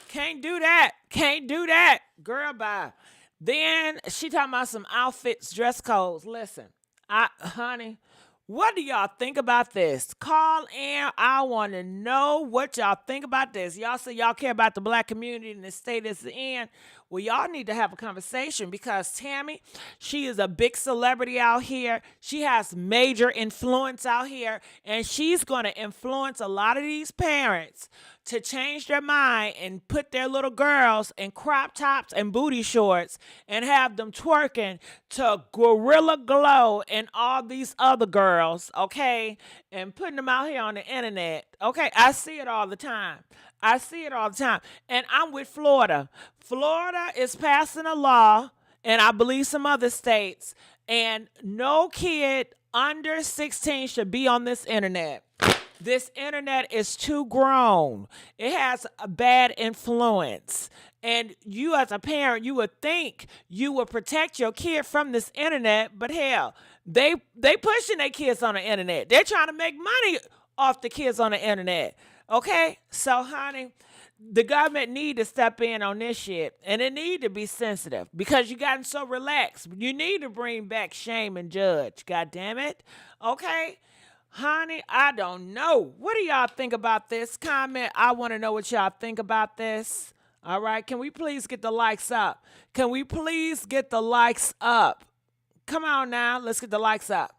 A: Can't do that. Can't do that. Girl, bye. Then she talking about some outfits, dress codes. Listen, honey, what do y'all think about this? Call in. I want to know what y'all think about this. Y'all say y'all care about the black community and the state it's in. Well, y'all need to have a conversation because Tammy, she is a big celebrity out here. She has major influence out here, and she's going to influence a lot of these parents to change their mind and put their little girls in crop tops and booty shorts and have them twerking to Gorilla Glow and all these other girls, okay? And putting them out here on the internet, okay? I see it all the time. I see it all the time. And I'm with Florida. Florida is passing a law, and I believe some other states, and no kid under 16 should be on this internet. This internet is too grown. It has a bad influence. And you as a parent, you would think you would protect your kid from this internet, but hell, they pushing their kids on the internet. They're trying to make money off the kids on the internet. Okay? So, honey, the government need to step in on this shit, and it need to be sensitive because you gotten so relaxed. You need to bring back shame and judge. God damn it. Okay? Honey, I don't know. What do y'all think about this? Comment. I want to know what y'all think about this. All right. Can we please get the likes up? Can we please get the likes up? Come on now. Let's get the likes up.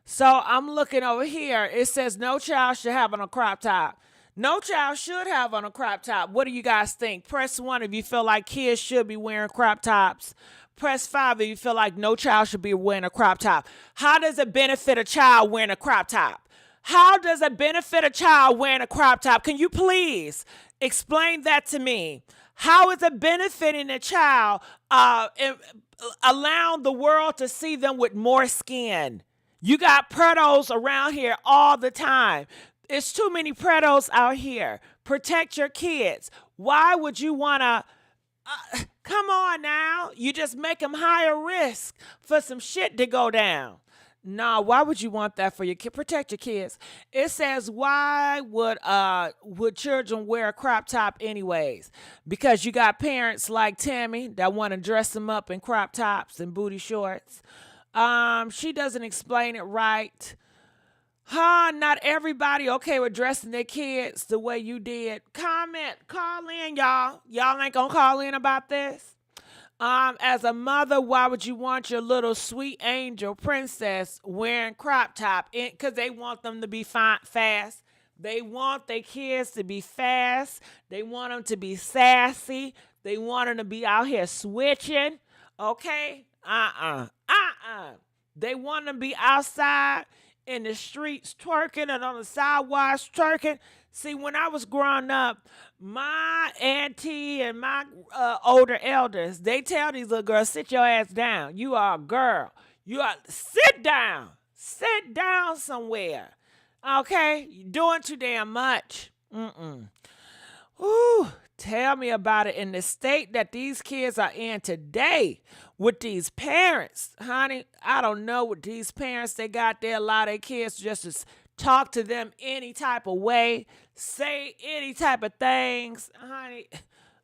A: So I'm looking over here. It says no child should have on a crop top. No child should have on a crop top. What do you guys think? Press 1 if you feel like kids should be wearing crop tops. Press 5 if you feel like no child should be wearing a crop top. How does it benefit a child wearing a crop top? How does it benefit a child wearing a crop top? Can you please explain that to me? How is it benefiting a child allowing the world to see them with more skin? You got pretos around here all the time. It's too many pretos out here. Protect your kids. Why would you want to... come on now. You just make them higher risk for some shit to go down. Nah, why would you want that for your kid? Protect your kids. It says, why would children wear a crop top anyways? Because you got parents like Tammy that want to dress them up in crop tops and booty shorts. She doesn't explain it right. Not everybody okay with dressing their kids the way you did. Comment, call in, y'all. Y'all ain't gonna call in about this. As a mother, why would you want your little sweet angel princess wearing crop top? Because they want them to be fast. They want their kids to be fast. They want them to be sassy. They want them to be out here switching. Okay? They want them to be outside in the streets twerking and on the sidewalks twerking. See, when I was growing up, my auntie and my older elders, they tell these little girls, sit your ass down. You are a girl. You are, sit down. Sit down somewhere. Okay? You're doing too damn much. Ooh, tell me about it. In the state that these kids are in today with these parents, honey, I don't know what these parents, they got there, a lot of their kids just to talk to them any type of way, say any type of things, honey.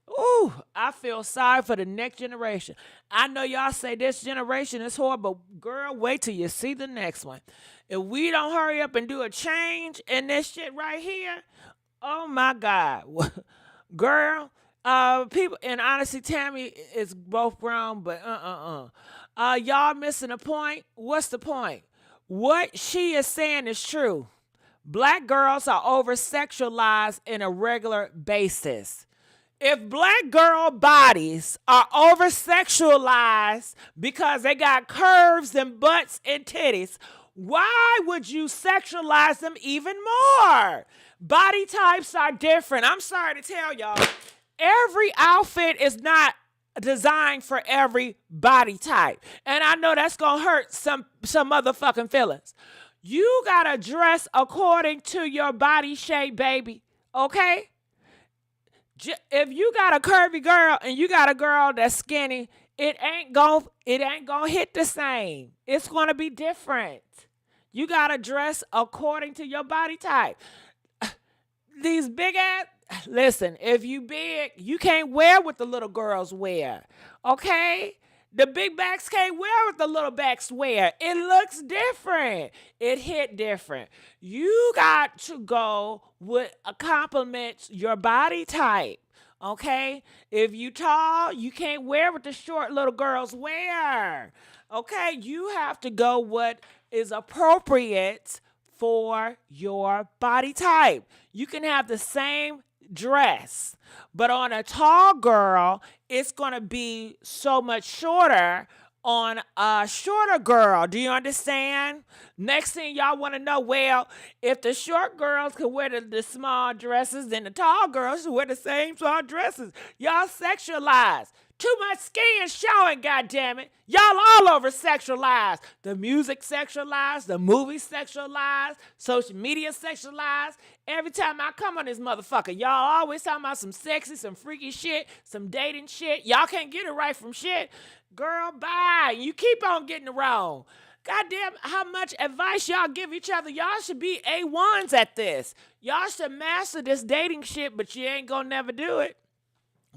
A: Ooh, I feel sorry for the next generation. I know y'all say this generation is horrible. Girl, wait till you see the next one. If we don't hurry up and do a change in this shit right here, oh my God. Girl, people, and honestly, Tammy is both grown, but y'all missing a point. What's the point? What she is saying is true. Black girls are over sexualized in a regular basis. If black girl bodies are over sexualized because they got curves and butts and titties, why would you sexualize them even more? Body types are different. I'm sorry to tell y'all, every outfit is not designed for every body type. And I know that's gonna hurt some motherfucking feelings. You gotta dress according to your body shape, baby. Okay? If you got a curvy girl and you got a girl that's skinny, it ain't gonna hit the same. It's gonna be different. You gotta dress according to your body type. These big ass, listen, if you big, you can't wear what the little girls wear. Okay? The big backs can't wear what the little backs wear. It looks different. It hit different. You got to go with a complements your body type. Okay? If you tall, you can't wear what the short little girls wear. Okay? You have to go what is appropriate for your body type. You can have the same dress, but on a tall girl, it's going to be so much shorter on a shorter girl. Do you understand? Next thing y'all want to know, well, if the short girls could wear the small dresses, then the tall girls should wear the same small dresses. Y'all sexualize. Too much skin showing, goddammit. Y'all all over sexualized. The music sexualized, the movie sexualized, social media sexualized. Every time I come on this motherfucker, y'all always talking about some sexy, some freaky shit, some dating shit. Y'all can't get it right from shit. Girl, bye. You keep on getting it wrong. Goddamn, how much advice y'all give each other. Y'all should be A1s at this. Y'all should master this dating shit, but you ain't gonna never do it.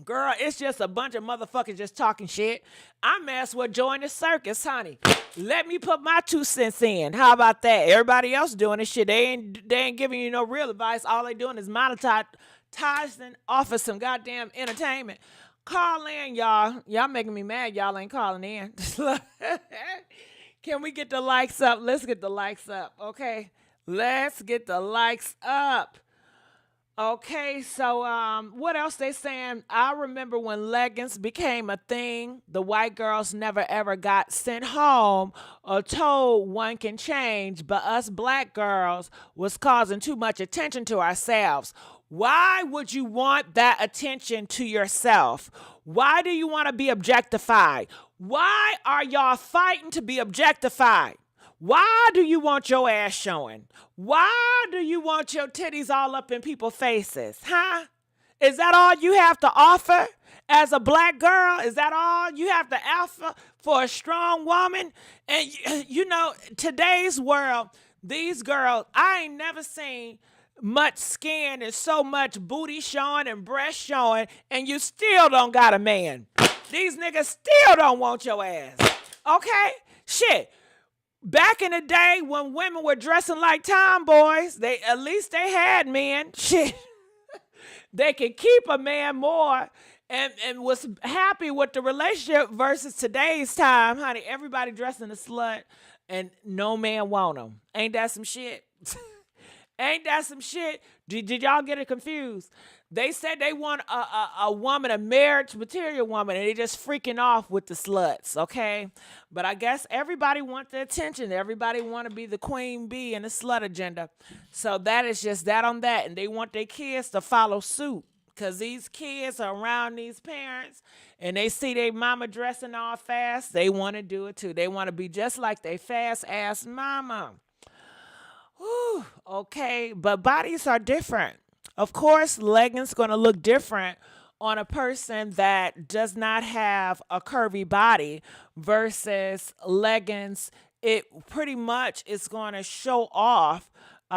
A: Girl, it's just a bunch of motherfuckers just talking shit. I may as well join the circus, honey. Let me put my 2 cents in. How about that? Everybody else doing this shit. They ain't giving you no real advice. All they doing is monetizing off of some goddamn entertainment. Call in, y'all. Y'all making me mad. Y'all ain't calling in. Can we get the likes up? Let's get the likes up, okay? Let's get the likes up. Okay, so what else they saying? I remember when leggings became a thing, the white girls never ever got sent home or told one can change, but us black girls was causing too much attention to ourselves. Why would you want that attention to yourself? Why do you want to be objectified? Why are y'all fighting to be objectified? Why do you want your ass showing? Why do you want your titties all up in people's faces? Huh? Is that all you have to offer as a black girl? Is that all you have to offer for a strong woman? And you know, today's world, these girls, I ain't never seen much skin and so much booty showing and breast showing, and you still don't got a man. These niggas still don't want your ass. Okay? Shit. Back in the day when women were dressing like tomboys, at least they had men. Shit. They could keep a man more and was happy with the relationship versus today's time, honey. Everybody dressing a slut and no man want them. Ain't that some shit? Ain't that some shit? Did y'all get it confused? They said they want a woman, a marriage material woman, and they just freaking off with the sluts, okay? But I guess everybody want the attention. Everybody want to be the queen bee in the slut agenda. So that is just that on that. And they want their kids to follow suit because these kids are around these parents and they see their mama dressing all fast. They want to do it too. They want to be just like their fast-ass mama. Whew, okay, but bodies are different. Of course, leggings going to look different on a person that does not have a curvy body versus leggings. It pretty much is going to show off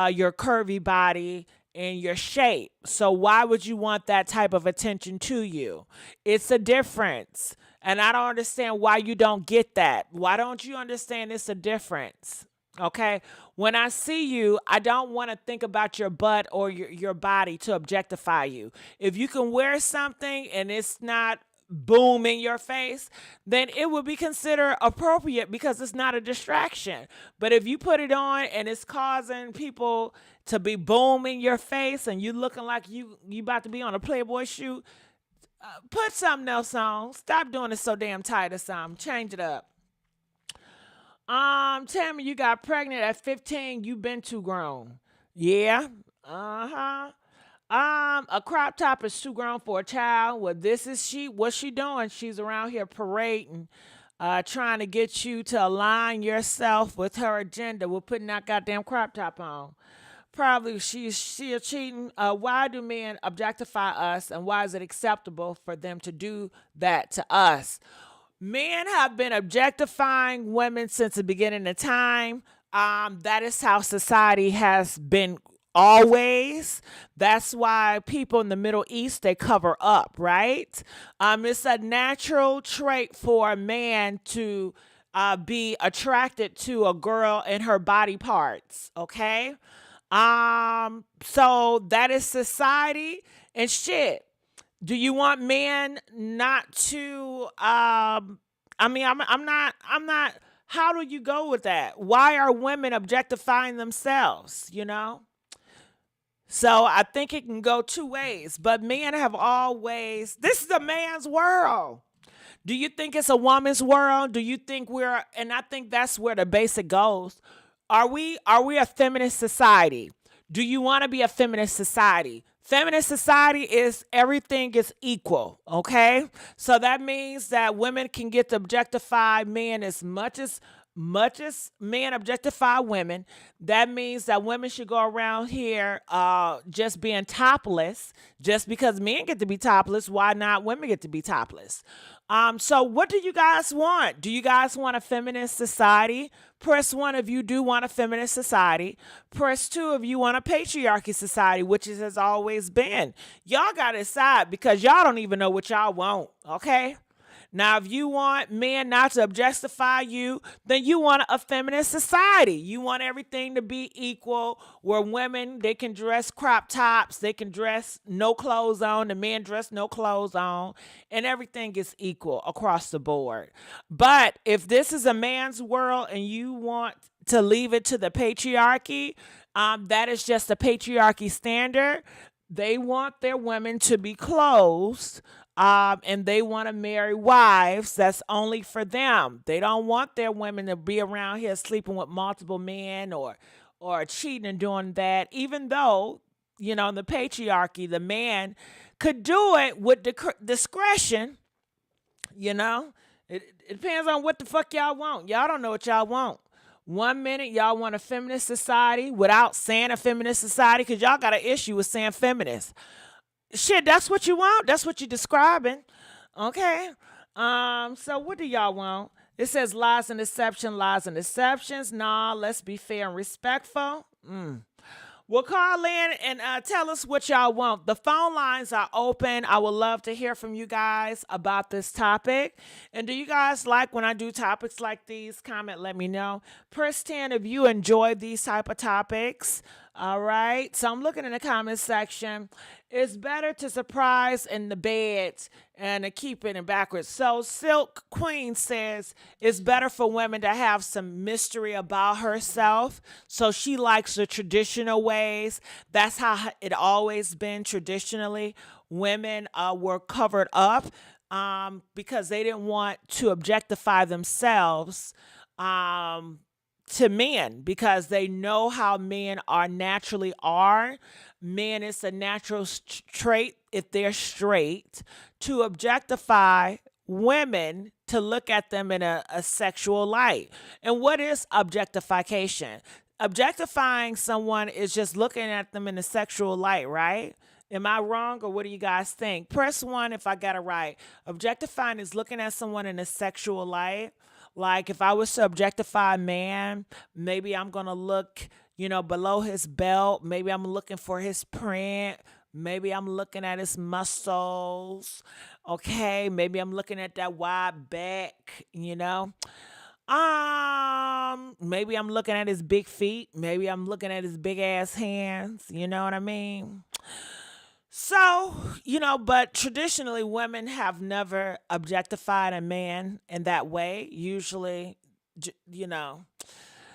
A: your curvy body and your shape. So why would you want that type of attention to you? It's a difference. And I don't understand why you don't get that. Why don't you understand it's a difference? Okay, when I see you, I don't want to think about your butt or your body to objectify you. If you can wear something and it's not boom in your face, then it would be considered appropriate because it's not a distraction. But if you put it on and it's causing people to be boom in your face and you looking like you about to be on a Playboy shoot, put something else on. Stop doing it so damn tight or something. Change it up. Tammy, you got pregnant at 15. You been too grown. Yeah. Uh-huh. A crop top is too grown for a child. Well, this is what's she doing? She's around here parading, trying to get you to align yourself with her agenda with putting that goddamn crop top on. Probably she's cheating. Why do men objectify us, and why is it acceptable for them to do that to us? Men have been objectifying women since the beginning of time. That is how society has been always. That's why people in the Middle East, they cover up, right? It's a natural trait for a man to be attracted to a girl and her body parts, okay? So that is society and shit. Do you want men not to I'm not how do you go with that? Why are women objectifying themselves, you know? So I think it can go two ways, but men have always, this is a man's world. Do you think it's a woman's world? Do you think and I think that's where the basic goes. Are we a feminist society? Do you want to be a feminist society? Feminist society is everything is equal, okay? So that means that women can get to objectify men as much as men objectify women. That means that women should go around here just being topless. Just because men get to be topless, why not women get to be topless? So what do you guys want? Do you guys want a feminist society? Press 1 if you do want a feminist society. Press 2 if you want a patriarchy society, which it has always been. Y'all got to decide because y'all don't even know what y'all want, okay? Now, if you want men not to objectify you, then you want a feminist society. You want everything to be equal, where women, they can dress crop tops, they can dress no clothes on, the men dress no clothes on, and everything is equal across the board. But if this is a man's world and you want to leave it to the patriarchy, that is just a patriarchy standard. They want their women to be closed. And they want to marry wives that's only for them. They don't want their women to be around here sleeping with multiple men or cheating and doing that, even though, you know, in the patriarchy, the man could do it with discretion, you know. It depends on what the fuck y'all want. Y'all don't know what y'all want. 1 minute, y'all want a feminist society without saying a feminist society because y'all got an issue with saying feminist. Shit, that's what you want. That's what you're describing. Okay. So what do y'all want? It says lies and deceptions. Nah, let's be fair and respectful. Well, call in and tell us what y'all want. The phone lines are open. I would love to hear from you guys about this topic. And do you guys like when I do topics like these? Comment, let me know. Press 10 if you enjoy these type of topics. All right. So I'm looking in the comment section. It's better to surprise in the bed and to keep it in backwards. So Silk Queen says it's better for women to have some mystery about herself. So she likes the traditional ways. That's how it always been traditionally. Women were covered up because they didn't want to objectify themselves to men, because they know how men are naturally are. Men, it's a natural trait, if they're straight, to objectify women, to look at them in a sexual light. And what is objectification? Objectifying someone is just looking at them in a sexual light, right? Am I wrong, or what do you guys think? Press 1 if I got it right. Objectifying is looking at someone in a sexual light. Like if I was to objectify a man, maybe I'm going to look, you know, below his belt. Maybe I'm looking for his print. Maybe I'm looking at his muscles. Okay. Maybe I'm looking at that wide back, you know. Maybe I'm looking at his big feet. Maybe I'm looking at his big ass hands. You know what I mean? So, but traditionally women have never objectified a man in that way, usually, you know.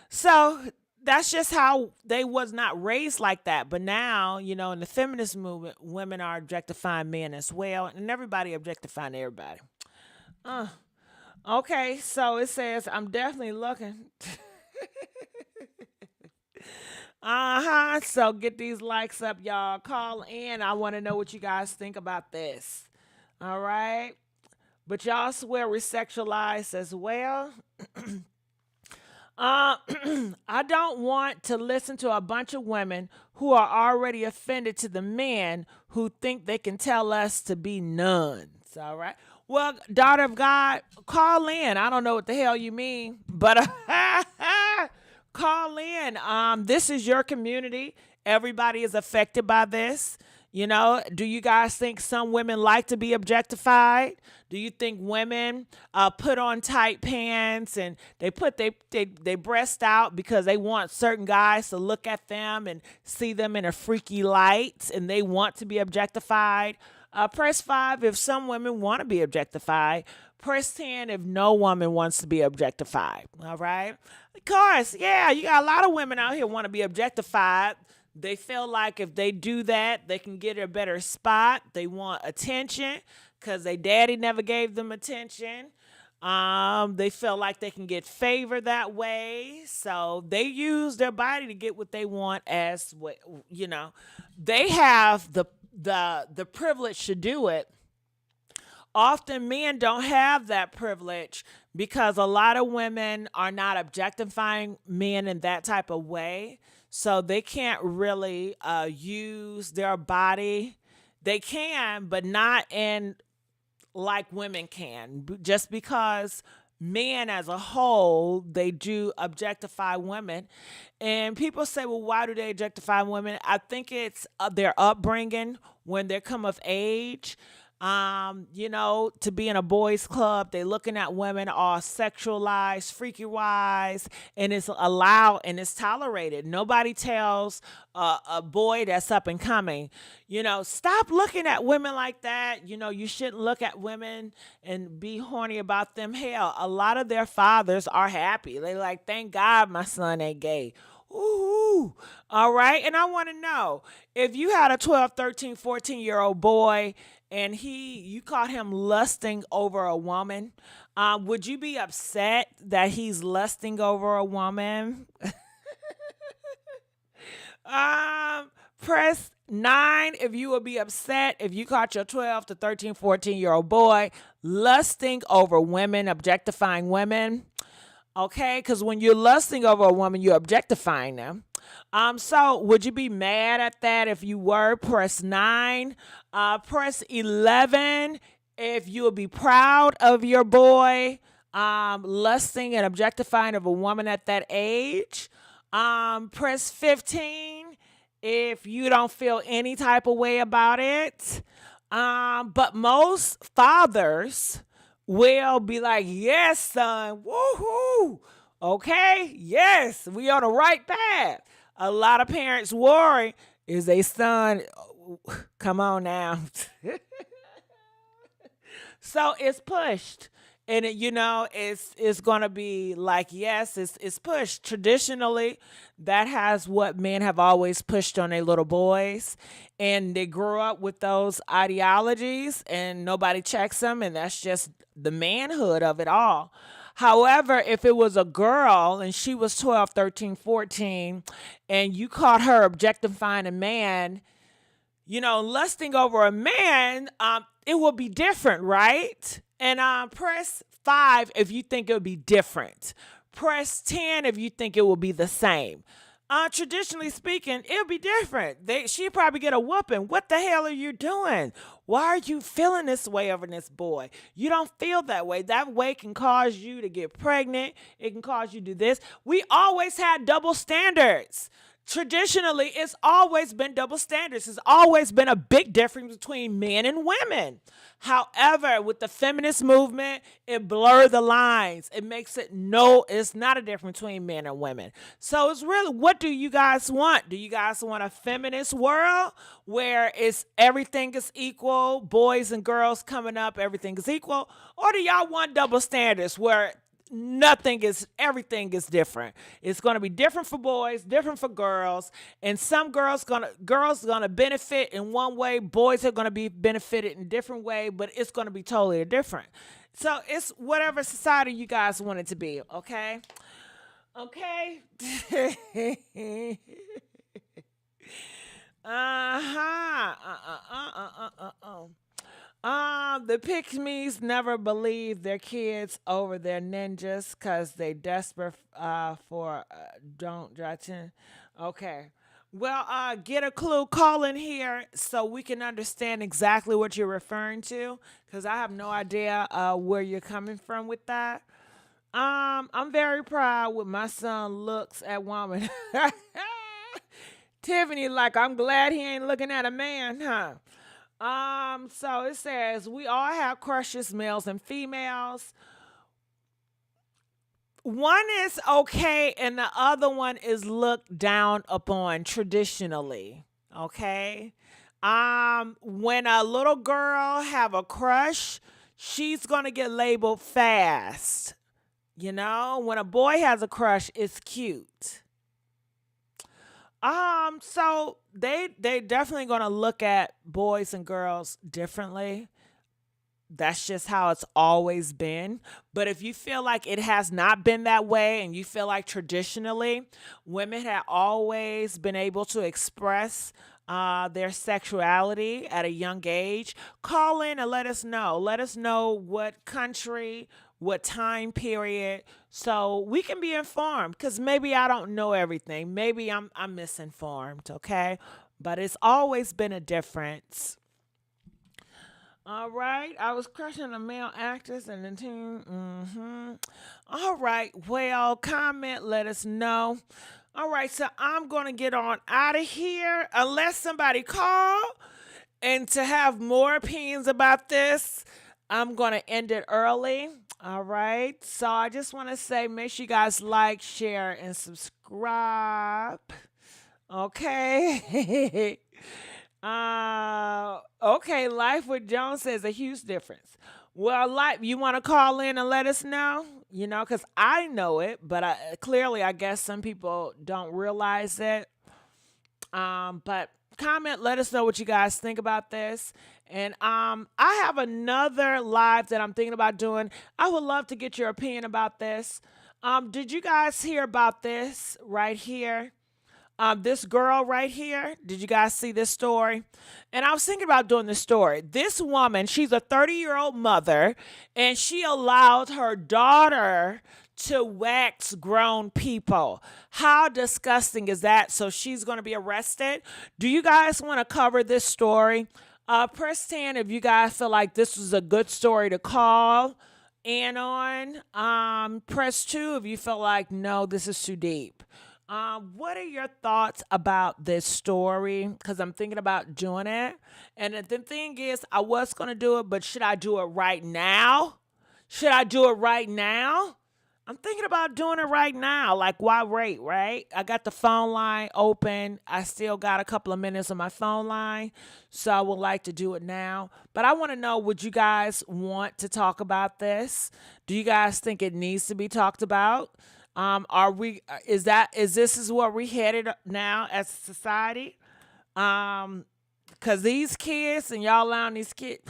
A: So that's just how they was not raised like that. But now, in the feminist movement, women are objectifying men as well, and everybody objectifying everybody. Okay, so it says I'm definitely looking. So get these likes up, y'all. Call in. I want to know what you guys think about this. All right. But y'all swear we're sexualized as well. I don't want to listen to a bunch of women who are already offended to the men who think they can tell us to be nuns. All right. Well, daughter of God, call in. I don't know what the hell you mean, but call in. This is your community. Everybody is affected by this. Do you guys think some women like to be objectified? Do you think women put on tight pants and they put they breast out because they want certain guys to look at them and see them in a freaky light and they want to be objectified? Press 5 if some women want to be objectified. Press 10 if no woman wants to be objectified. All right? Of course, yeah, you got a lot of women out here want to be objectified. They feel like if they do that, they can get a better spot. They want attention because their daddy never gave them attention. They feel like they can get favor that way. So they use their body to get what they want as what, they have the privilege to do it. Often men don't have that privilege because a lot of women are not objectifying men in that type of way. So they can't really use their body. They can, but not in like women can. Just because men as a whole, they do objectify women. And people say, well, why do they objectify women? I think it's their upbringing when they come of age. To be in a boys club, they looking at women all sexualized, freaky wise, and it's allowed and it's tolerated. Nobody tells a boy that's up and coming, stop looking at women like that. You shouldn't look at women and be horny about them. Hell, a lot of their fathers are happy. They like, thank God my son ain't gay. Ooh, all right. And I want to know if you had a 12, 13, 14-year-old boy and you caught him lusting over a woman, would you be upset that he's lusting over a woman? Press 9 if you would be upset if you caught your 12 to 13, 14-year-old boy lusting over women, objectifying women. Okay, because when you're lusting over a woman, you're objectifying them. So would you be mad at that if you were? Press 9. Press 11 if you would be proud of your boy lusting and objectifying of a woman at that age. Press 15 if you don't feel any type of way about it. But most fathers will be like, yes, son, woohoo, okay, yes, we on the right path. A lot of parents worry, is they son, come on now. So it's pushed. And it's gonna be like, yes, it's pushed. Traditionally, that has what men have always pushed on their little boys, and they grew up with those ideologies, and nobody checks them, and that's just the manhood of it all. However, if it was a girl and she was 12, 13, 14, and you caught her objectifying a man, lusting over a man, it will be different, right? And press 5 if you think it would be different. Press 10 if you think it will be the same. Traditionally speaking, it'll be different. She'll probably get a whooping. What the hell are you doing? Why are you feeling this way over this boy? You don't feel that way. That way can cause you to get pregnant. It can cause you to do this. We always had double standards. traditionally, it's always been double standards. It's always been a big difference between men and women. However, with the feminist movement, it blurred the lines. It makes it it's not a difference between men and women. So it's really, what do you guys want? Do you guys want a feminist world where everything is equal, boys and girls coming up, everything is equal? Or do y'all want double standards where everything is different? It's going to be different for boys, different for girls, and some girls gonna benefit in one way, boys are going to be benefited in a different way, but it's going to be totally different. So it's whatever society you guys want it to be. Okay the Pick-me's never believe their kids over their ninjas because they desperate for don't Jackson. Okay. Well, get a clue, call in here so we can understand exactly what you're referring to, because I have no idea where you're coming from with that. I'm very proud when my son looks at woman. Tiffany, like, I'm glad he ain't looking at a man, huh? So it says we all have crushes, males and females. One is okay and the other one is looked down upon traditionally. Okay. When a little girl have a crush, she's gonna get labeled fast. You know, when a boy has a crush, it's cute. So they definitely gonna look at boys and girls differently. That's just how it's always been. But if you feel like it has not been that way and you feel like traditionally women have always been able to express their sexuality at a young age, call in and let us know. Let us know what country, what time period, so we can be informed, because maybe I don't know everything. Maybe I'm misinformed, okay? But it's always been a difference. All right. I was crushing a male actress and the team. All right. Well, comment, let us know. All right. So I'm going to get on out of here unless somebody call. And to have more opinions about this, I'm going to end it early. All right. So I just want to say, make sure you guys like, share, and subscribe. Okay. Okay, Life with Jones says a huge difference. Well, you want to call in and let us know? You know, because I know it, but clearly, I guess some people don't realize it. But comment, let us know what you guys think about this. And I have another live that I'm thinking about doing. I would love to get your opinion about this. Did you guys hear about this right here? This girl right here, did you guys see this story? And I was thinking about doing this story. This woman, she's a 30-year-old mother, and she allowed her daughter to wax grown people. How disgusting is that? So she's going to be arrested. Do you guys want to cover this story? Press 10 if you guys feel like this was a good story to call in on. Press 2 if you feel like, no, this is too deep. What are your thoughts about this story? Because I'm thinking about doing it. And the thing is, I was going to do it, but should I do it right now? Should I do it right now? I'm thinking about doing it right now. Like, why wait, right? I got the phone line open. I still got a couple of minutes on my phone line. So I would like to do it now. But I want to know, would you guys want to talk about this? Do you guys think it needs to be talked about? Is this where we headed now as a society? Cause these kids and y'all allowing these kids,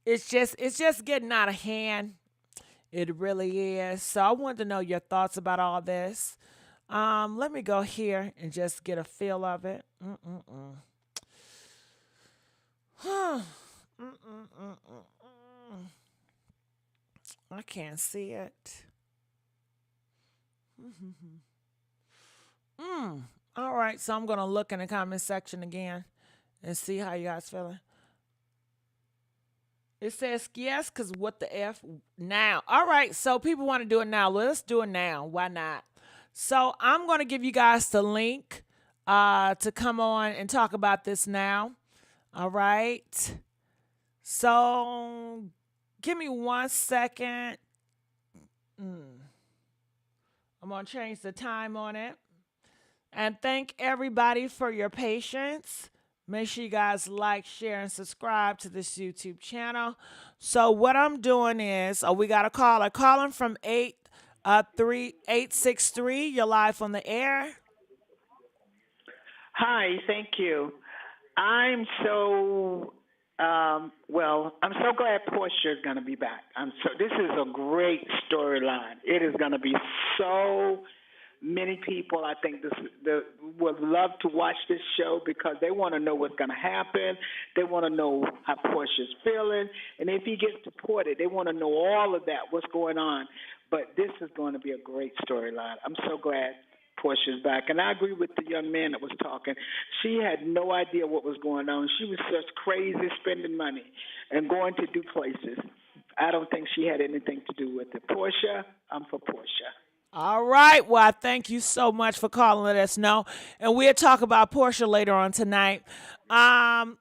A: it's just getting out of hand. It really is. So I wanted to know your thoughts about all this. Let me go here and just get a feel of it. I can't see it. All right, so I'm gonna look in the comment section again and see how you guys feeling. It says yes, because what the F now? All right, so people want to do it now. Let's do it now. Why not? So I'm gonna give you guys the link to come on and talk about this now. All right. So give me 1 second. I'm going to change the time on it. And thank everybody for your patience. Make sure you guys like, share, and subscribe to this YouTube channel. So what I'm doing is, we got a caller calling from 863. You're live on the air.
G: Hi, thank you. I'm so I'm so glad Portia is going to be back. This is a great storyline. It is going to be so many people. I think would love to watch this show because they want to know what's going to happen. They want to know how Portia's feeling, and if he gets deported, they want to know all of that. What's going on? But this is going to be a great storyline. I'm so glad Portia's back. And I agree with the young man that was talking. She had no idea what was going on. She was just crazy spending money and going to do places. I don't think she had anything to do with it. Portia, I'm for Portia.
A: All right. Well, I thank you so much for calling, let us know. And we'll talk about Portia later on tonight.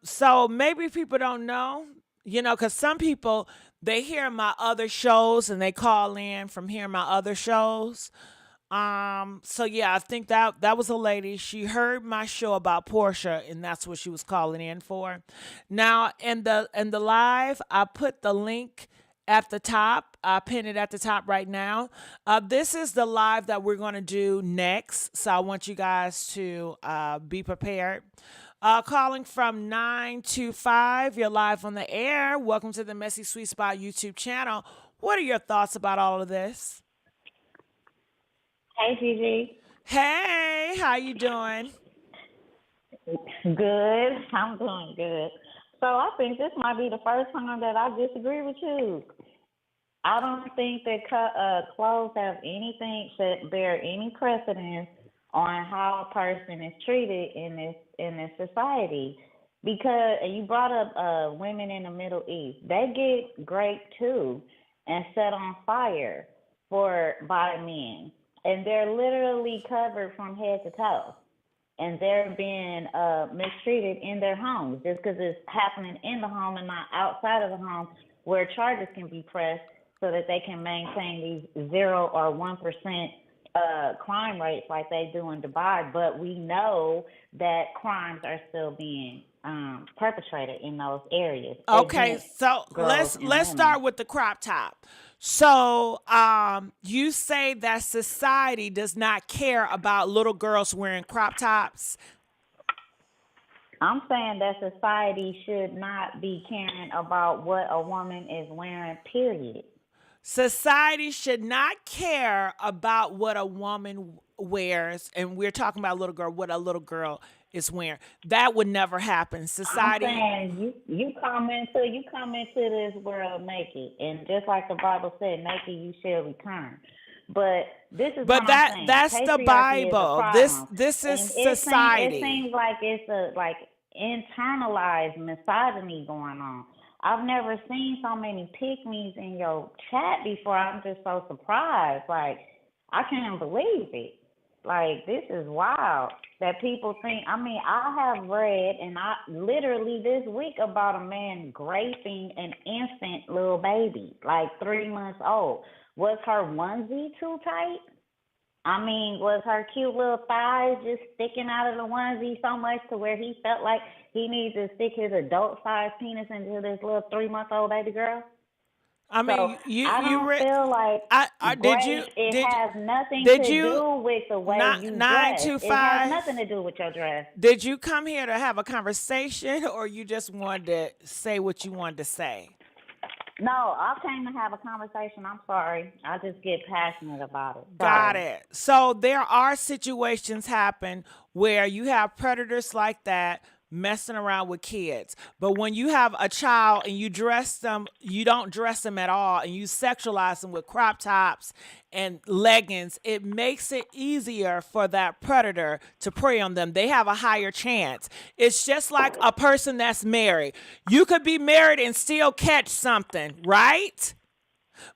A: So maybe people don't know, because some people, they hear my other shows and they call in from hearing my other shows. So yeah, I think that was a lady. She heard my show about Portia, and that's what she was calling in for. Now, in the live, I put the link at the top. I pin it at the top right now. This is the live that we're going to do next, so I want you guys to be prepared. Calling from 925, you're live on the air. Welcome to the Messy Sweet Spot YouTube channel. What are your thoughts about all of this?
H: Hey, Gigi.
A: Hey, how you doing?
H: Good. I'm doing good. So I think this might be the first time that I disagree with you. I don't think that clothes have anything that bear any precedence on how a person is treated in this society. Because you brought up women in the Middle East. They get raped too and set on fire by men. And they're literally covered from head to toe. And they're being mistreated in their homes just because it's happening in the home and not outside of the home where charges can be pressed so that they can maintain these 0 or 1% crime rates like they do in Dubai. But we know that crimes are still being perpetrated in those areas.
A: Okay, so let's start with the crop top. So you say that society does not care about little girls wearing crop tops?
H: I'm saying that society should not be caring about what a woman is wearing, period.
A: Society should not care about what a woman wears, and we're talking about a little girl, what a little girl is wearing. That would never happen. Society.
H: I'm saying you come into this world naked, and just like the Bible said, naked you shall return. But this is.
A: But that's the Bible. This is society.
H: It seems like it's a internalized misogyny going on. I've never seen so many pick-me's in your chat before. I'm just so surprised. Like, I can't believe it. Like, this is wild that people think. I mean, I have read, and I literally this week about a man raping an infant little baby, like 3 months old. Was her onesie too tight? I mean, was her cute little thighs just sticking out of the onesie so much to where he felt like he needs to stick his adult-sized penis into this little 3-month-old baby girl?
A: I mean,
H: so
A: you
H: feel like it has nothing to do with the way you dress. It has nothing to do with your dress.
A: Did you come here to have a conversation, or you just wanted to say what you wanted to say?
H: No, I came to have a conversation. I'm sorry. I just get passionate about it.
A: Got it. So there are situations happen where you have predators like that messing around with kids. But when you have a child and you dress them, you don't dress them at all, and you sexualize them with crop tops and leggings, it makes it easier for that predator to prey on them. They have a higher chance. It's just like a person that's married. You could be married and still catch something, right?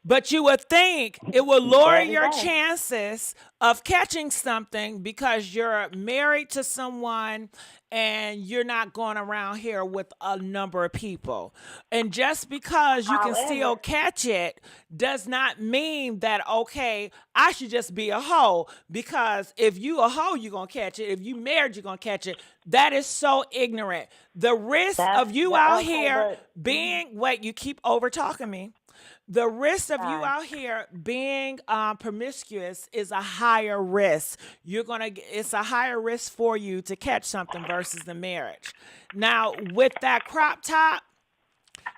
A: But you would think it will lower
H: Every
A: your
H: day.
A: chances of catching something because you're married to someone and you're not going around here with a number of people. And just because you can still
H: However,
A: catch it does not mean that, okay, I should just be a hoe. Because if you a hoe, you're going to catch it. If you married, you're going to catch it. That is so ignorant. The risk
H: that's
A: of you
H: the
A: out
H: okay,
A: here
H: but
A: being, wait, you keep over talking me. The risk of you
H: sorry.
A: out here being promiscuous is a higher risk. It's a higher risk for you to catch something versus the marriage. Now, with that crop top,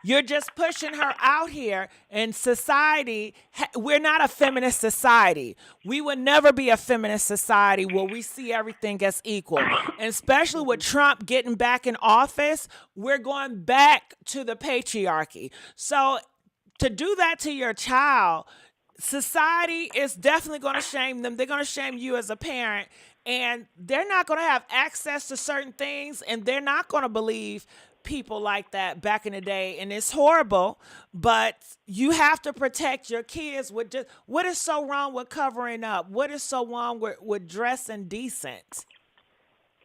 A: you're just pushing her out here, and society, we're not a feminist society. We would never be a feminist society where we see everything as equal. And especially with Trump getting back in office, we're going back to the patriarchy. So to do that to your child, society is definitely going to shame them. They're going to shame you as a parent, and they're not going to have access to certain things, and they're not going to believe people like that back in the day. And it's horrible, but you have to protect your kids. What is so wrong with covering up? What is so wrong with dressing decent?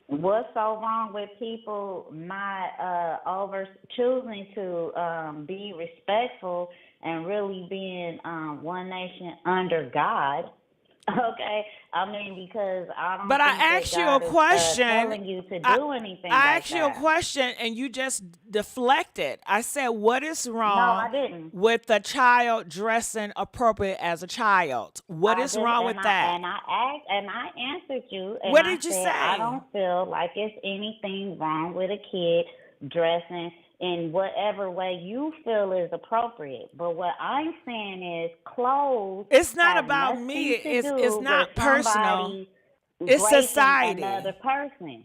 H: What's so wrong with people not over choosing to be respectful and really being one nation under God? Okay, I mean, because I don't
A: But I
H: think that
A: asked you a
H: God is
A: question.
H: telling you to do anything
A: I
H: like
A: asked you a
H: that.
A: question and you just deflected. I said, what is
H: No,
A: wrong
H: I didn't.
A: with a child dressing appropriate as a child? What
H: I
A: is
H: just
A: wrong with that?
H: and I asked and I answered you and
A: What
H: I
A: did you
H: said I
A: say?
H: don't feel like it's anything wrong with a kid dressing in whatever way you feel is appropriate. But what I'm saying is clothes
A: It's not
H: have
A: about
H: nothing
A: me.
H: to
A: It's
H: do with
A: not personal.
H: somebody
A: It's
H: gracing
A: society.
H: another person.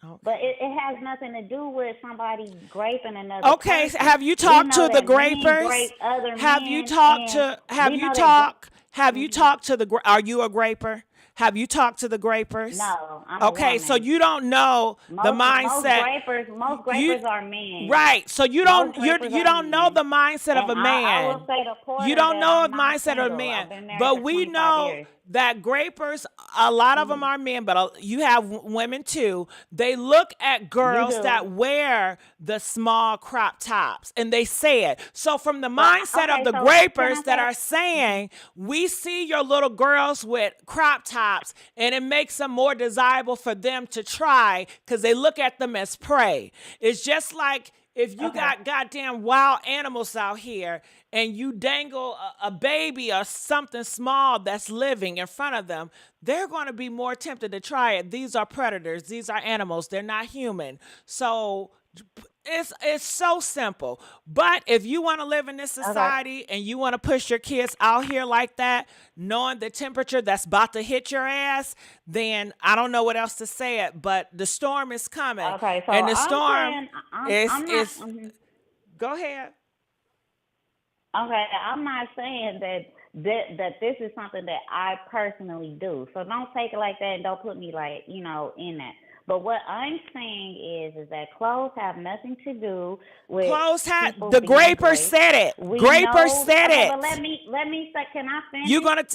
A: Okay.
H: But it has nothing to do with somebody graping another
A: Okay,
H: person.
A: have you
H: We
A: talked
H: know
A: to the
H: that men
A: grapers?
H: grape other
A: Have you
H: men,
A: talked
H: and
A: to have
H: we
A: you
H: know
A: talked have you
H: that.
A: talked to are you a graper? Have you talked to the grapers?
H: No, I'm a
A: Okay, so
H: woman.
A: you don't know the mindset.
H: Most
A: You
H: grapers are men.
A: right. So you
H: Most
A: don't
H: grapers
A: you
H: are
A: don't know
H: men.
A: the mindset of
H: And
A: a
H: I
A: man.
H: will say the
A: You
H: quarter
A: don't
H: that
A: know
H: I'm
A: the
H: not
A: mindset of a
H: single.
A: man.
H: I've been married
A: But
H: for
A: we
H: 25
A: know
H: years.
A: that grapers, a lot of them are men, but you have women too. They look at
H: You
A: girls that
H: do.
A: wear the small crop tops and they say it. So from the
H: But
A: mindset of
H: okay,
A: the
H: so can
A: grapers
H: I
A: that
H: say?
A: are saying, we see your little girls with crop tops and it makes them more desirable for them to try because they look at them as prey. It's just like if you
H: Okay.
A: got goddamn wild animals out here and you dangle a baby or something small that's living in front of them, they're going to be more tempted to try it. These are predators. These are animals. They're not human. So it's so simple. But if you want to live in this
H: Okay.
A: society and you want to push your kids out here like that, knowing the temperature that's about to hit your ass, then I don't know what else to say it. But the storm is coming,
H: Okay. So
A: and the
H: I'm
A: storm
H: saying I'm not.
A: is. Go ahead.
H: Okay, I'm not saying that this is something that I personally do. So don't take it like that and don't put me like, in that. But what I'm saying is that clothes have nothing to do with
A: Clothes hat.
H: people
A: The
H: being
A: Graper
H: great.
A: said it.
H: We
A: Graper
H: know.
A: said
H: Okay,
A: it.
H: but let me say. Can I finish?
A: You gonna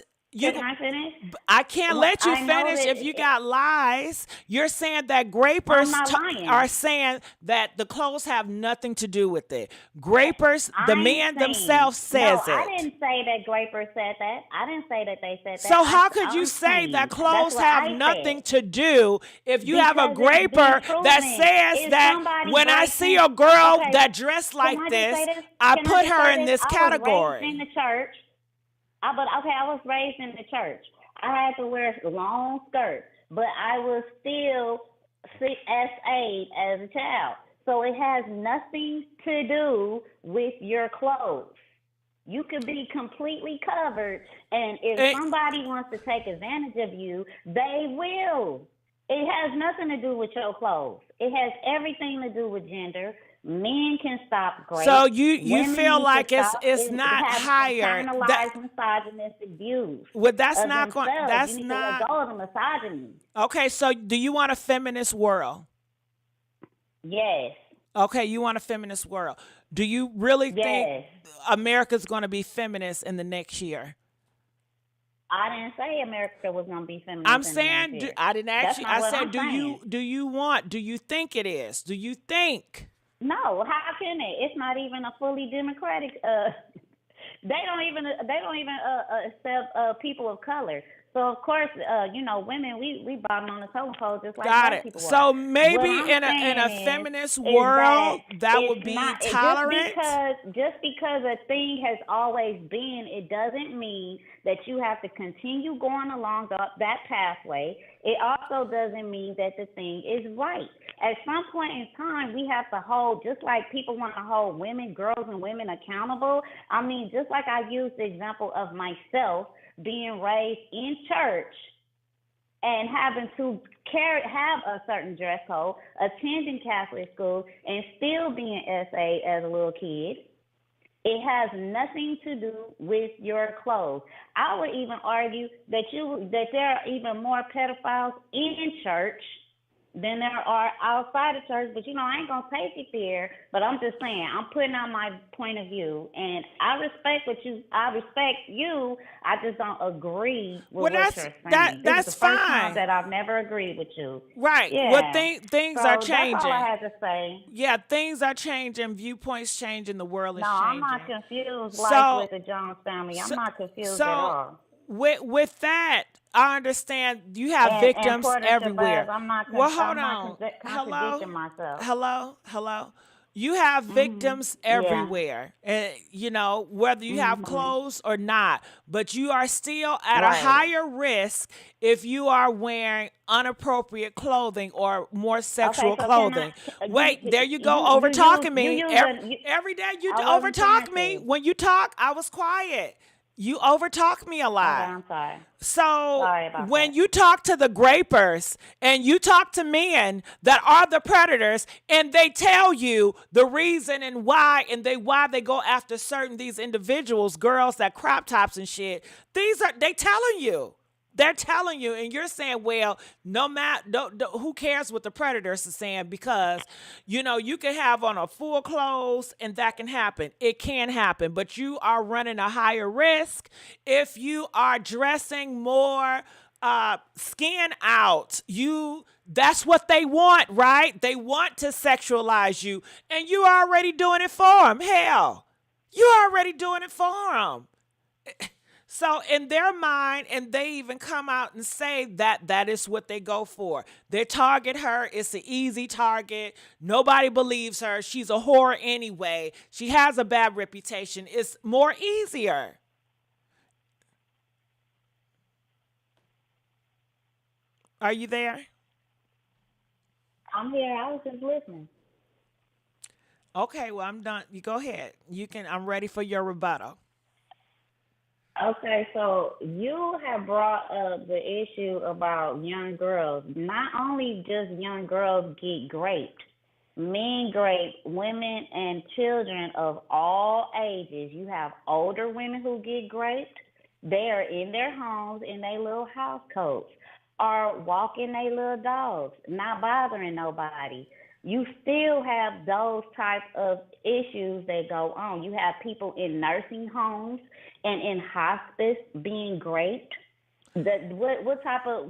H: Can I finish?
A: I can't let you
H: I know
A: finish
H: that
A: if you got lies. You're saying that
H: I'm not lying.
A: are saying that the clothes have nothing to do with it. Grapers, the
H: I'm
A: man
H: saying,
A: themselves says
H: no, I
A: it.
H: didn't say that Graper said that. I didn't say that they said that.
A: So how could you
H: I'm
A: say
H: saying,
A: that
H: that's
A: clothes
H: what
A: have
H: I
A: nothing
H: said.
A: to do if you have a
H: Because it's
A: graper
H: been
A: that
H: proven.
A: says
H: Is
A: that
H: somebody
A: when I
H: gracing?
A: see a girl
H: Okay,
A: that dressed
H: can
A: like
H: I just
A: this,
H: say this?
A: I
H: Can I
A: put
H: just
A: her
H: say
A: in
H: this?
A: this
H: I was raised
A: category.
H: in the church. I was raised in the church. I had to wear long skirts, but I was still SA as a child. So it has nothing to do with your clothes. You could be completely covered, and if somebody wants to take advantage of you, they will. It has nothing to do with your clothes. It has everything to do with gender. Men can stop great.
A: So you
H: Women
A: feel
H: need
A: like
H: to
A: it's
H: stop.
A: it's
H: It
A: not
H: has
A: higher.
H: internalized misogynistic views
A: Well, that's
H: of
A: not going.
H: themselves.
A: That's
H: You need
A: not
H: to let go of the misogyny.
A: okay. So do you want a feminist world?
H: Yes.
A: Okay, you want a feminist world. Do you really think
H: Yes.
A: America's going to be feminist in the next year?
H: I didn't say America was going to be
A: I'm
H: feminist in the next
A: saying,
H: year.
A: I didn't ask
H: That's
A: you.
H: not
A: I
H: what
A: said,
H: I'm saying.
A: do you think it is? Do you think?
H: No, how can it? It's not even a fully democratic. They don't even accept people of color. So of course, women we bottom on the totem pole just like
A: Got
H: black
A: it.
H: people are.
A: So
H: What
A: maybe
H: I'm
A: in a
H: saying
A: feminist
H: is that
A: world that
H: it's
A: would be
H: not
A: tolerant.
H: just because a thing has always been, it doesn't mean that you have to continue going along that pathway. It also doesn't mean that the thing is right. At some point in time, we have to hold, just like people want to hold girls and women accountable. I mean, just like I used the example of myself being raised in church and having to have a certain dress code, attending Catholic school, and still being SA as a little kid. It has nothing to do with your clothes. I would even argue that there are even more pedophiles in church than there are outside of church. But I ain't gonna take it there. But I'm just saying, I'm putting out my point of view, and I respect you. I just don't agree with what you're saying. This is
A: that's
H: the first time
A: fine.
H: that I've never agreed with you.
A: Right. Well,
H: Yeah.
A: things
H: So
A: are
H: that's all I
A: changing.
H: had to say.
A: Yeah, things are changing. Viewpoints changing. The world is
H: No, I'm
A: changing.
H: not confused like
A: So,
H: with the Jones family. I'm
A: so,
H: not confused at
A: so
H: all.
A: with that, I understand you have
H: And
A: victims
H: according to
A: everywhere.
H: Buzz, I'm not
A: Well, hold
H: I'm not
A: on.
H: contradicting
A: Hello,
H: myself.
A: hello. You have victims
H: Yeah.
A: everywhere, whether you have clothes or not. But you are still at a
H: Right.
A: higher risk if you are wearing inappropriate clothing or more
H: Okay,
A: sexual
H: so can I?
A: clothing. Wait, there you go,
H: You
A: over
H: use
A: talking
H: you
A: me.
H: use a. You,
A: Every day you
H: I
A: over
H: wasn't trying
A: talk me.
H: to.
A: When you talk, I was quiet. You over talk me a
H: Okay,
A: lot.
H: I'm sorry.
A: So
H: Sorry about
A: when
H: that.
A: you talk to the grapers and you talk to men that are the predators and they tell you the reason and why they go after certain these individuals, girls that crop tops and shit, they telling you. They're telling you, and you're saying, well, no matter, who cares what the predators are saying? Because, you can have on a full clothes and that can happen. It can happen, but you are running a higher risk if you are dressing more skin out. That's what they want, right? They want to sexualize you, and you already doing it for them. Hell, you already doing it for them. So in their mind, and they even come out and say that is what they go for. They target her. It's an easy target. Nobody believes her. She's a whore anyway. She has a bad reputation. It's more easier. Are you there?
H: I'm here. I was just listening.
A: Okay, well, I'm done. You go ahead. I'm ready for your rebuttal.
H: Okay, so you have brought up the issue about young girls. Not only just young girls get raped, men rape women and children of all ages. You have older women who get raped. They are in their homes in their little house coats or walking their little dogs, not bothering nobody. You still have those type of issues that go on. You have people in nursing homes and in hospice being raped. What type of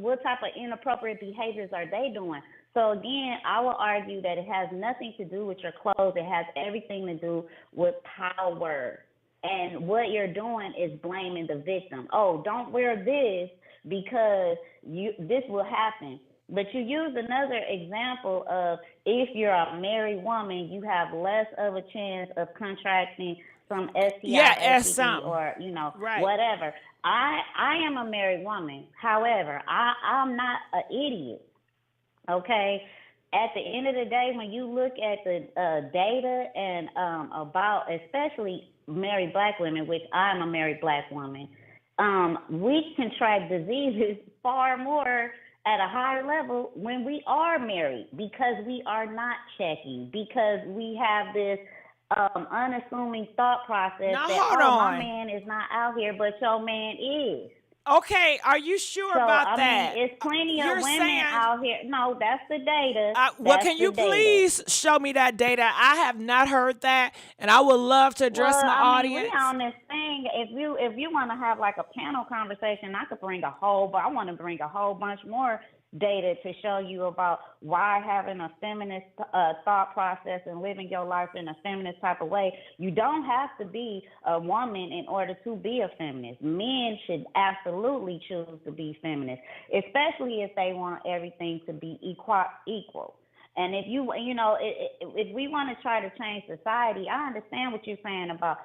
H: inappropriate behaviors are they doing? So again, I will argue that it has nothing to do with your clothes. It has everything to do with power. And what you're doing is blaming the victim. Oh, don't wear this because this will happen. But you use another example of if you're a married woman, you have less of a chance of contracting some STI,
A: Yeah,
H: STD,
A: some.
H: or
A: Right.
H: whatever. I am a married woman. However, I'm not an idiot. Okay. At the end of the day, when you look at the data and about especially married black women, which I'm a married black woman, we contract diseases far more at a higher level when we are married because we are not checking, because we have this unassuming thought process
A: Now
H: that,
A: hold
H: oh, my
A: on.
H: man is not out here, but your man is.
A: Okay, are you sure
H: So
A: about
H: I mean,
A: that?
H: it's plenty of
A: You're
H: women
A: saying,
H: out here. No, that's the data.
A: well,
H: That's
A: can
H: the
A: you
H: data.
A: please show me that data? I have not heard that, and I would love to
H: Well,
A: address my
H: I mean, we
A: audience.
H: on this thing. If you want to have like a panel conversation, I could bring a whole. But I want to bring a whole bunch more data to show you about why having a feminist thought process and living your life in a feminist type of way. You don't have to be a woman in order to be a feminist. Men should absolutely choose to be feminist, especially if they want everything to be equal. And if if we want to try to change society, I understand what you're saying about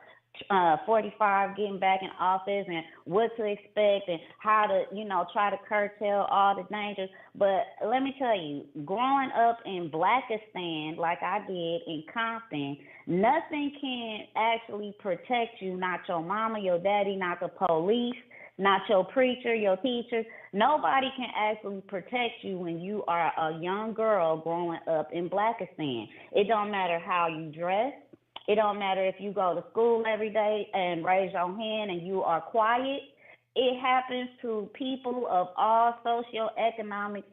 H: 45 getting back in office and what to expect and how to, try to curtail all the dangers. But let me tell you, growing up in Blackistan, like I did in Compton, nothing can actually protect you, not your mama, your daddy, not the police, not your preacher, your teachers. Nobody can actually protect you when you are a young girl growing up in Blackistan. It don't matter how you dress. It don't matter if you go to school every day and raise your hand and you are quiet. It happens to people of all socioeconomic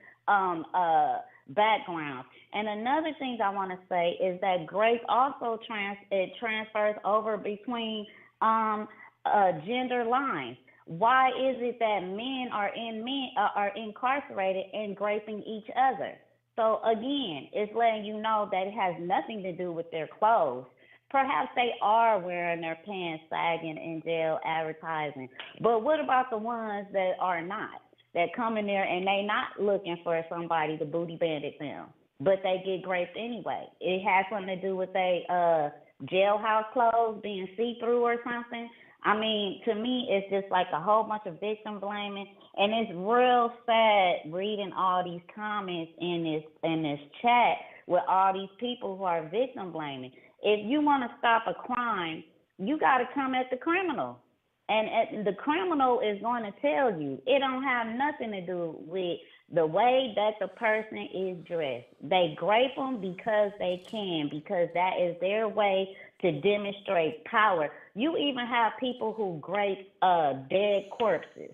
H: backgrounds. And another thing I want to say is that grace also transfers over between gender lines. Why is it that men are incarcerated and graping each other? So again, it's letting you know that it has nothing to do with their clothes. Perhaps they are wearing their pants sagging in jail advertising. But what about the ones that are not? That come in there and they not looking for somebody to booty bandit them, but they get raped anyway. It has something to do with their jailhouse clothes being see-through or something. I mean, to me, it's just like a whole bunch of victim blaming, and it's real sad reading all these comments in this chat with all these people who are victim blaming. If you want to stop a crime, you got to come at the criminal. And the criminal is going to tell you. It don't have nothing to do with the way that the person is dressed. They grape them because they can, because that is their way to demonstrate power. You even have people who grape dead corpses.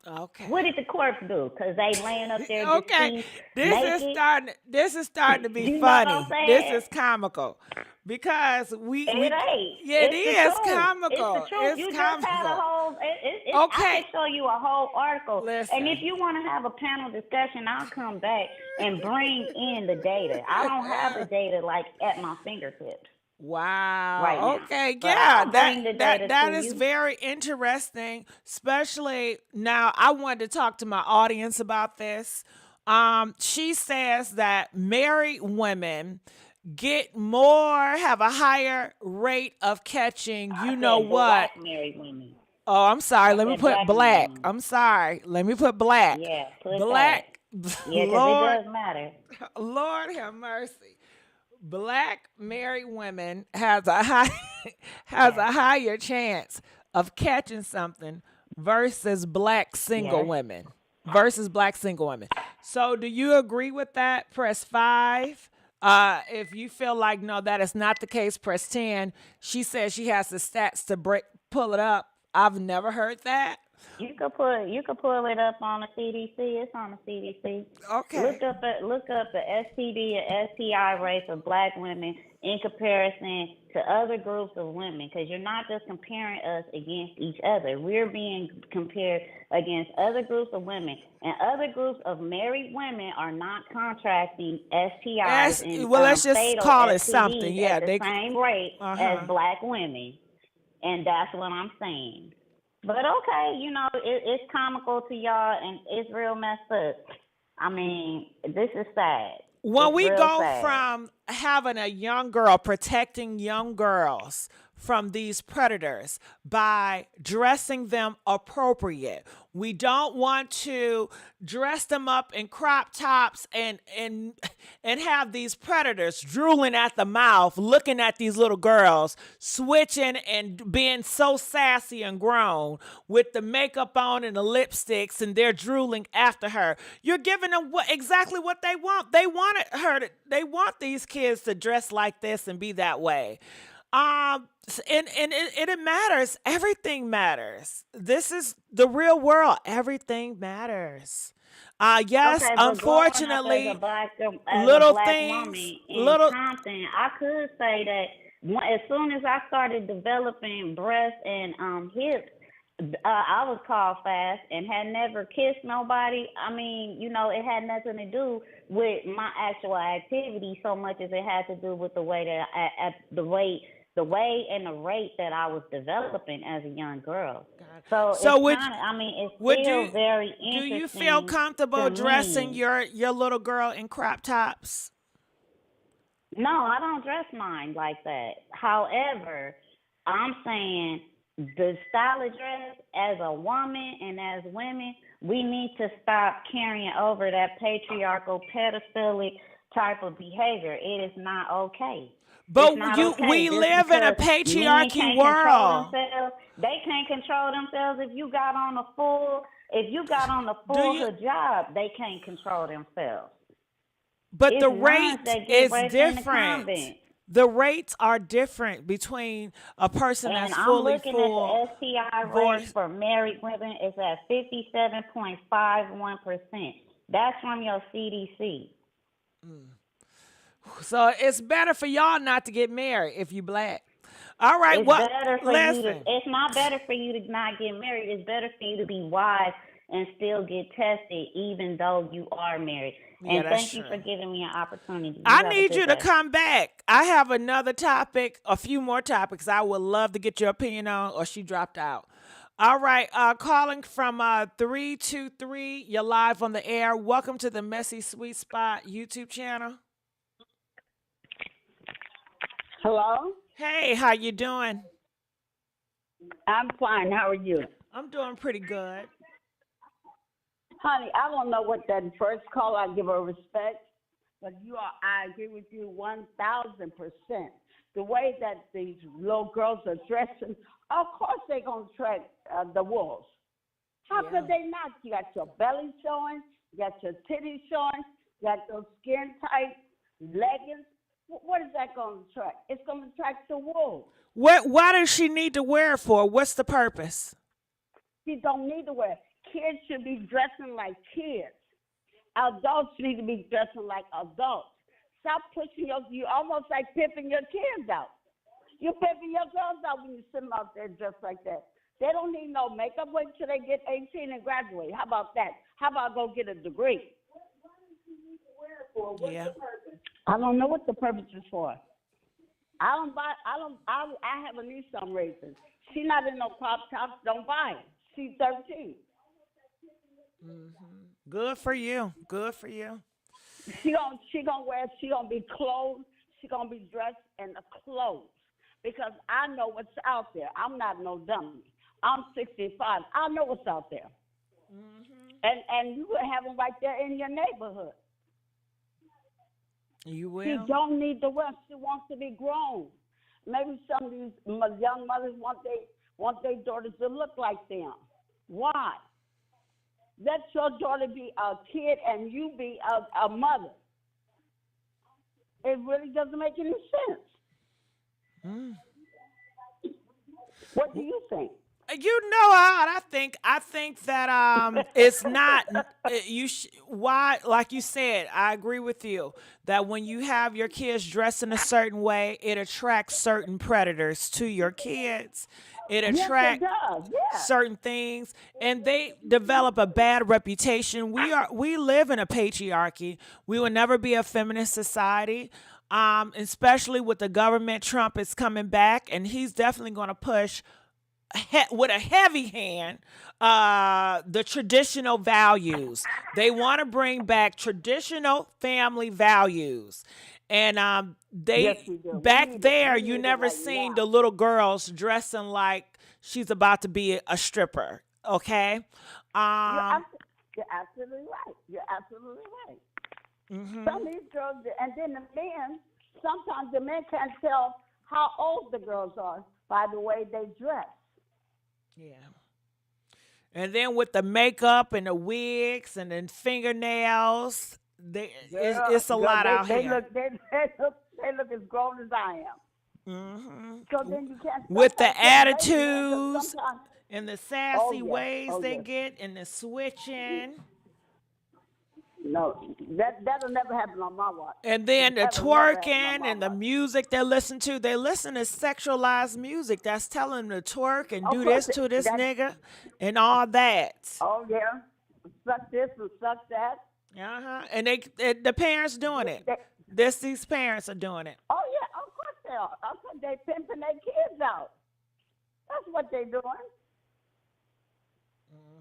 A: Okay.
H: What did the corpse do? Because they laying up there
A: Okay,
H: deceased,
A: this
H: naked.
A: is starting to be
H: You know what
A: funny.
H: I'm saying?
A: This is comical because
H: It ain't.
A: yeah, it
H: It's the
A: is
H: truth.
A: comical.
H: It's the truth.
A: It's
H: You just had a
A: comical.
H: whole. I
A: Okay,
H: can show you a whole article.
A: listen.
H: And if you want to have a panel discussion, I'll come back and bring in the data. I don't have the data like at my fingertips
A: Wow.
H: right now.
A: Okay.
H: But
A: Yeah.
H: I'll bring the data
A: That
H: to
A: is
H: you.
A: very interesting. Especially now, I wanted to talk to my audience about this. She says that married women have a higher rate of catching.
H: I
A: You know
H: said
A: what?
H: black married women.
A: Oh, I'm sorry.
H: I
A: Let me
H: said
A: put
H: black
A: black.
H: married women.
A: I'm sorry. Let me put black.
H: Yeah, put
A: Black.
H: that. Yeah, because
A: Lord,
H: it does matter.
A: Lord have mercy. Black married women has a high has
H: Yes.
A: a higher chance of catching something versus black single
H: Yes.
A: women. Versus black single women. So do you agree with that? Press 5. If you feel like no, that is not the case, press 10. She says she has the stats to pull it up. I've never heard that.
H: You could pull it up on the CDC. It's on the CDC.
A: Okay.
H: Look up the STD and STI rates of black women in comparison to other groups of women, because you're not just comparing us against each other. We're being compared against other groups of women, and other groups of married women are not contracting STIs and
A: Well, let's just
H: fatal
A: call it
H: STDs
A: something. Yeah,
H: at the same rate
A: Uh-huh.
H: as black women, and that's what I'm saying. But okay, it's comical to y'all, and it's real messed up. I mean, this is sad.
A: When
H: It's
A: we
H: real
A: go
H: sad.
A: from having a young girl protecting young girls from these predators by dressing them appropriate. We don't want to dress them up in crop tops and have these predators drooling at the mouth, looking at these little girls, switching and being so sassy and grown with the makeup on and the lipsticks, and they're drooling after her. You're giving them exactly what they want. They want these kids to dress like this and be that way. And it matters. Everything matters. This is the real world. Everything matters. Yes,
H: Okay, but growing up
A: unfortunately,
H: as a
A: little
H: black woman
A: things,
H: in
A: little.
H: Compton, I could say that as soon as I started developing breasts and hips, I was called fast and had never kissed nobody. I mean, it had nothing to do with my actual activity so much as it had to do with the way that the way and the rate that I was developing as a young girl. So
A: So
H: it's
A: would
H: kind of, I mean, it's
A: would
H: still very
A: do you feel
H: interesting to
A: comfortable dressing
H: me.
A: your little girl in crop tops?
H: No, I don't dress mine like that. However, I'm saying the style of dress as a woman and as women, we need to stop carrying over that patriarchal, pedophilic type of behavior. It is not okay. It's
A: But
H: not okay
A: we
H: just
A: live in a
H: because men
A: patriarchy
H: can't control
A: world.
H: themselves. They can't control themselves. If you got on a
A: Do
H: full
A: you?
H: hijab, they can't control themselves.
A: But
H: It's
A: the
H: nuns
A: rate
H: that get
A: is
H: raped in the
A: different.
H: convent.
A: The rates are different between a person
H: And
A: that's
H: I'm
A: fully
H: looking at
A: full
H: the STI rate
A: divorced.
H: for married women is at 57.51%. That's from your CDC.
A: So it's better for y'all not to get married if you black. All right,
H: It's
A: well,
H: better for you to,
A: listen.
H: it's not better for you to not get married. It's better for you to be wise and still get tested even though you are married.
A: Yeah,
H: And
A: that's
H: thank you
A: true.
H: for giving me an opportunity. You
A: I
H: have a
A: need
H: good
A: you to
H: day.
A: come back. I have another topic, a few more topics I would love to get your opinion on, or she dropped out. All right, calling from 323. You're live on the air. Welcome to the Messy Sweet Spot YouTube channel.
I: Hello?
A: Hey, how you doing?
I: I'm fine. How are you?
A: I'm doing pretty good.
I: Honey, I don't know what that first call, I give her respect, but I agree with you 1,000%. The way that these little girls are dressing, of course they're going to attract the wolves. How
A: Yeah.
I: could they not? You got your belly showing, you got your titties showing, you got those skin tight leggings. What is that going to attract? It's going to attract the wolves.
A: Why does she need to wear it for? What's the purpose?
I: She don't need to wear it. Kids should be dressing like kids. Adults need to be dressing like adults. Stop pushing you almost like pimping your kids out. You're pimping your girls out when you sit them out there dressed like that. They don't need no makeup. Wait till they get 18 and graduate. How about that? How about go get a degree?
A: Yeah.
I: I don't know what the purpose is for. I have a niece I'm raising. She's not in no crop tops. Don't buy it. She's 13.
A: Good for you. Good for you.
I: She gonna be clothed. She gonna be dressed in the clothes because I know what's out there. I'm not no dummy. I'm 65. I know what's out there. And you will have them right there in your neighborhood.
A: You will.
I: She don't need to wear. She wants to be grown. Maybe some of these young mothers want their daughters to look like them. Why? Let your daughter be a kid and you be a mother. It really doesn't make any sense. What do you think?
A: You know what I think? I think that it's not why, like you said, I agree with you that when you have your kids dressed in a certain way, it attracts certain predators to your kids. It
I: Yes, it
A: attracts
I: does. Yeah.
A: certain things, and they develop a bad reputation. We live in a patriarchy. We will never be a feminist society. Especially with the government. Trump is coming back, and he's definitely going to push with a heavy hand the traditional values. They want to bring back traditional family values. And
I: Yes, we do.
A: back there,
I: We
A: you
I: need it
A: never
I: right
A: seen
I: now.
A: the little girls dressing like she's about to be a stripper. Okay.
I: You're absolutely right. You're absolutely right. Some of these girls, and then the men, sometimes the men can't tell how old the girls are by the way they dress.
A: Yeah. And then with the makeup and the wigs and the fingernails, it's a lot out
I: they
A: here.
I: Look, they look as grown as I am. So then you can't
A: With
I: stop
A: the
I: that lady, man, 'cause
A: attitudes
I: sometimes.
A: and the
I: Oh
A: sassy
I: yes,
A: ways
I: oh
A: they
I: yes.
A: get and the switching.
I: No, that'll never happen on my watch.
A: And then the
I: That'll never happen on
A: twerking
I: my
A: and the
I: watch.
A: music they listen to, they listen to sexualized music that's telling them to twerk and
I: Of
A: do
I: course,
A: this to this
I: that.
A: nigga and all that.
I: Oh yeah, suck this and suck that.
A: And the parents doing it. These parents are doing it.
I: Oh yeah, of course they are. Of course they pimping their kids out. That's what they doing.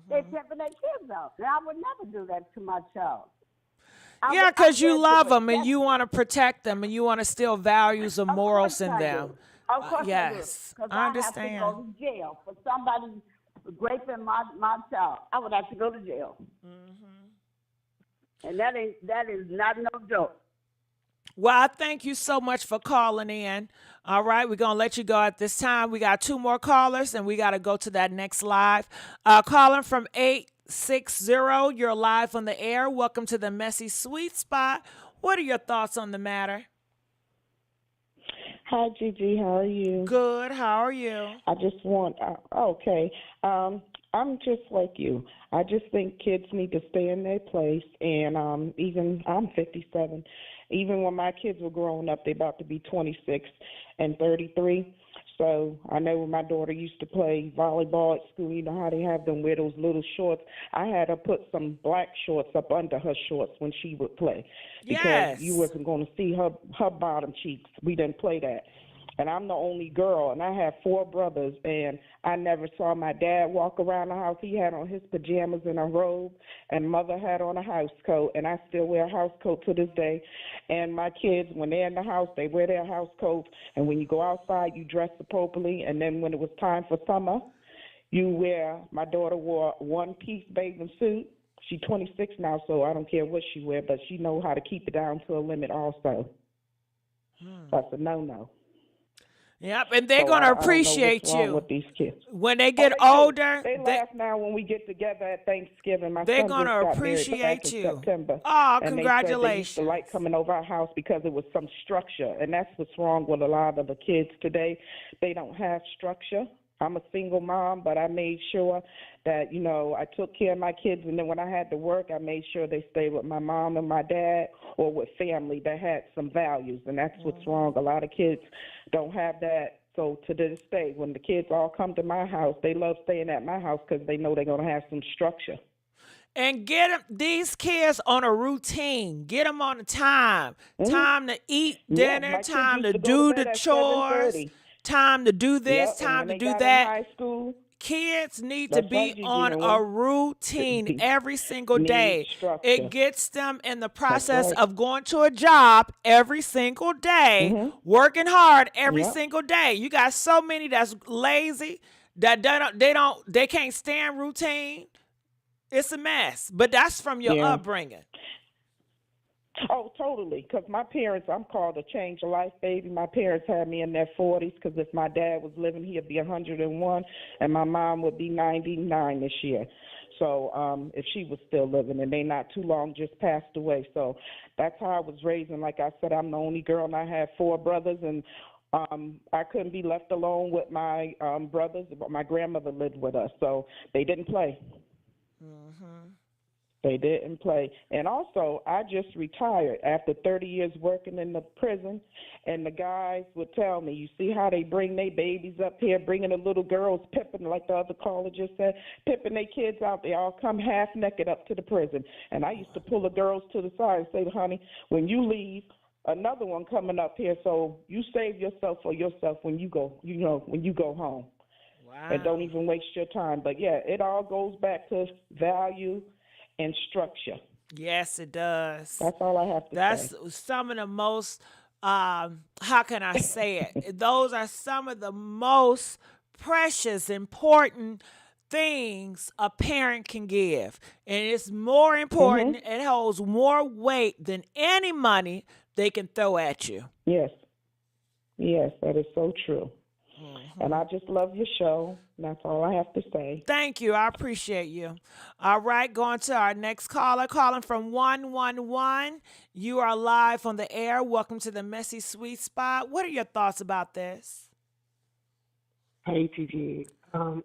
I: They pimping their kids out. And I would never do that to my child.
A: Yeah, because you love them and
I: protect
A: you want to protect them and you want to still values and
I: Of
A: morals
I: course
A: in
I: I
A: them.
I: do. Of course
A: Yes,
I: I do. Because
A: I
I: I have to
A: understand.
I: go to jail for somebody raping my child. I would have to go to jail. And that is not no joke.
A: Well, I thank you so much for calling in. All right, we're going to let you go at this time. We got 2 more callers, and we got to go to that next live. Calling from 860, you're live on the air. Welcome to the Messy Sweet Spot. What are your thoughts on the matter?
F: Hi, Gigi. How are you?
A: Good. How are you?
F: I just want, okay. I'm just like you. I just think kids need to stay in their place. And even I'm 57. Even when my kids were growing up, they're about to be 26 and 33. So I know when my daughter used to play volleyball at school, you know how they have them wear those little shorts. I had her put some black shorts up under her shorts when she would play because you wasn't going to see her bottom cheeks. We didn't play that. And I'm the only girl, and I have 4 brothers, and I never saw my dad walk around the house. He had on his pajamas and a robe, and mother had on a house coat, and I still wear a house coat to this day. And my kids, when they're in the house, they wear their house coats, and when you go outside, you dress appropriately. And then when it was time for summer, my daughter wore a one-piece bathing suit. She's 26 now, so I don't care what she wear, but she know how to keep it down to a limit also. That's a no-no.
A: Yep, and they're going to appreciate
F: I don't know what's wrong
A: you.
F: with these kids.
A: When they get
F: they
A: older,
F: They laugh now when we get together at Thanksgiving. My
A: they're
F: son
A: going
F: just
A: to
F: got married back
A: appreciate
F: in
A: you.
F: September.
A: Oh,
F: and
A: congratulations.
F: They used to like coming over our house because it was some structure. And that's what's wrong with a lot of the kids today. They don't have structure. I'm a single mom, but I made sure that, I took care of my kids. And then when I had to work, I made sure they stayed with my mom and my dad or with family that had some values. And that's what's wrong. A lot of kids don't have that. So to this day, when the kids all come to my house, they love staying at my house because they know they're going to have some structure.
A: And get these kids on a routine. Get them on a time. Time to eat dinner, time to do the chores, time to do this, time to do that.
F: High school,
A: kids need to be on a routine every single day.
F: Structure.
A: It gets them in the process of going to a job every single day, working hard every single day. You got so many that's lazy that they can't stand routine. It's a mess, but that's from your upbringing.
F: Oh, totally. Because my parents, I'm called a change of life baby. My parents had me in their 40s because if my dad was living, he'd be 101, and my mom would be 99 this year. So if she was still living, and they not too long just passed away. So that's how I was raised. And like I said, I'm the only girl, and I have 4 brothers, and I couldn't be left alone with my brothers. But my grandmother lived with us, so they didn't play. They didn't play. And also, I just retired after 30 years working in the prison, and the guys would tell me, you see how they bring their babies up here, bringing the little girls, pimping, like the other caller just said, pimping their kids out. They all come half naked up to the prison. And I used to pull the girls to the side and say, honey, when you leave, another one coming up here, so you save yourself for yourself when you go, when you go home.
A: Wow.
F: And don't even waste your time. But, yeah, it all goes back to value and structure.
A: Yes, it does.
F: That's all I have to say.
A: That's some of the most, how can I say it? Those are some of the most precious, important things a parent can give. And it's more important, it holds more weight than any money they can throw at you.
F: Yes. Yes, that is so true. And I just love your show. That's all I have to say.
A: Thank you. I appreciate you. All right, going to our next caller, calling from 111. You are live on the air. Welcome to the Messy Sweet Spot. What are your thoughts about this?
J: Hey, Gigi. I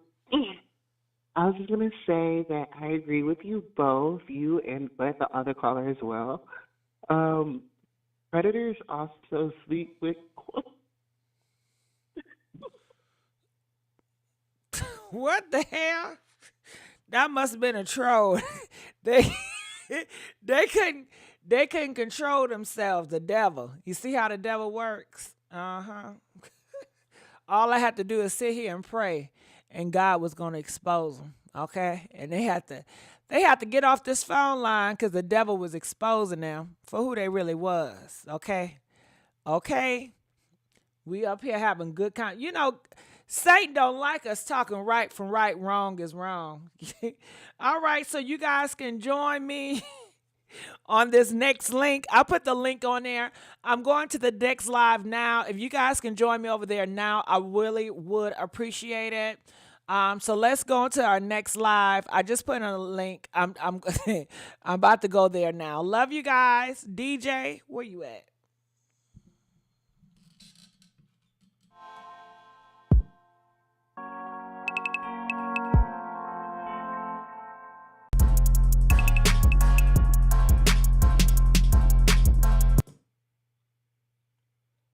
J: was just going to say that I agree with you both, you and but the other caller as well. Predators also sleep with.
A: What the hell? That must have been a troll. they they couldn't control themselves. The devil. You see how the devil works? All I had to do is sit here and pray, and God was going to expose them. Okay, and they had to get off this phone line because the devil was exposing them for who they really was. Okay, we up here having good Satan don't like us talking right from right, wrong is wrong. All right, so you guys can join me on this next link. I'll put the link on there. I'm going to the Dex Live now. If you guys can join me over there now, I really would appreciate it. So let's go into our next live. I just put in a link. I'm I'm about to go there now. Love you guys. DJ, where you at?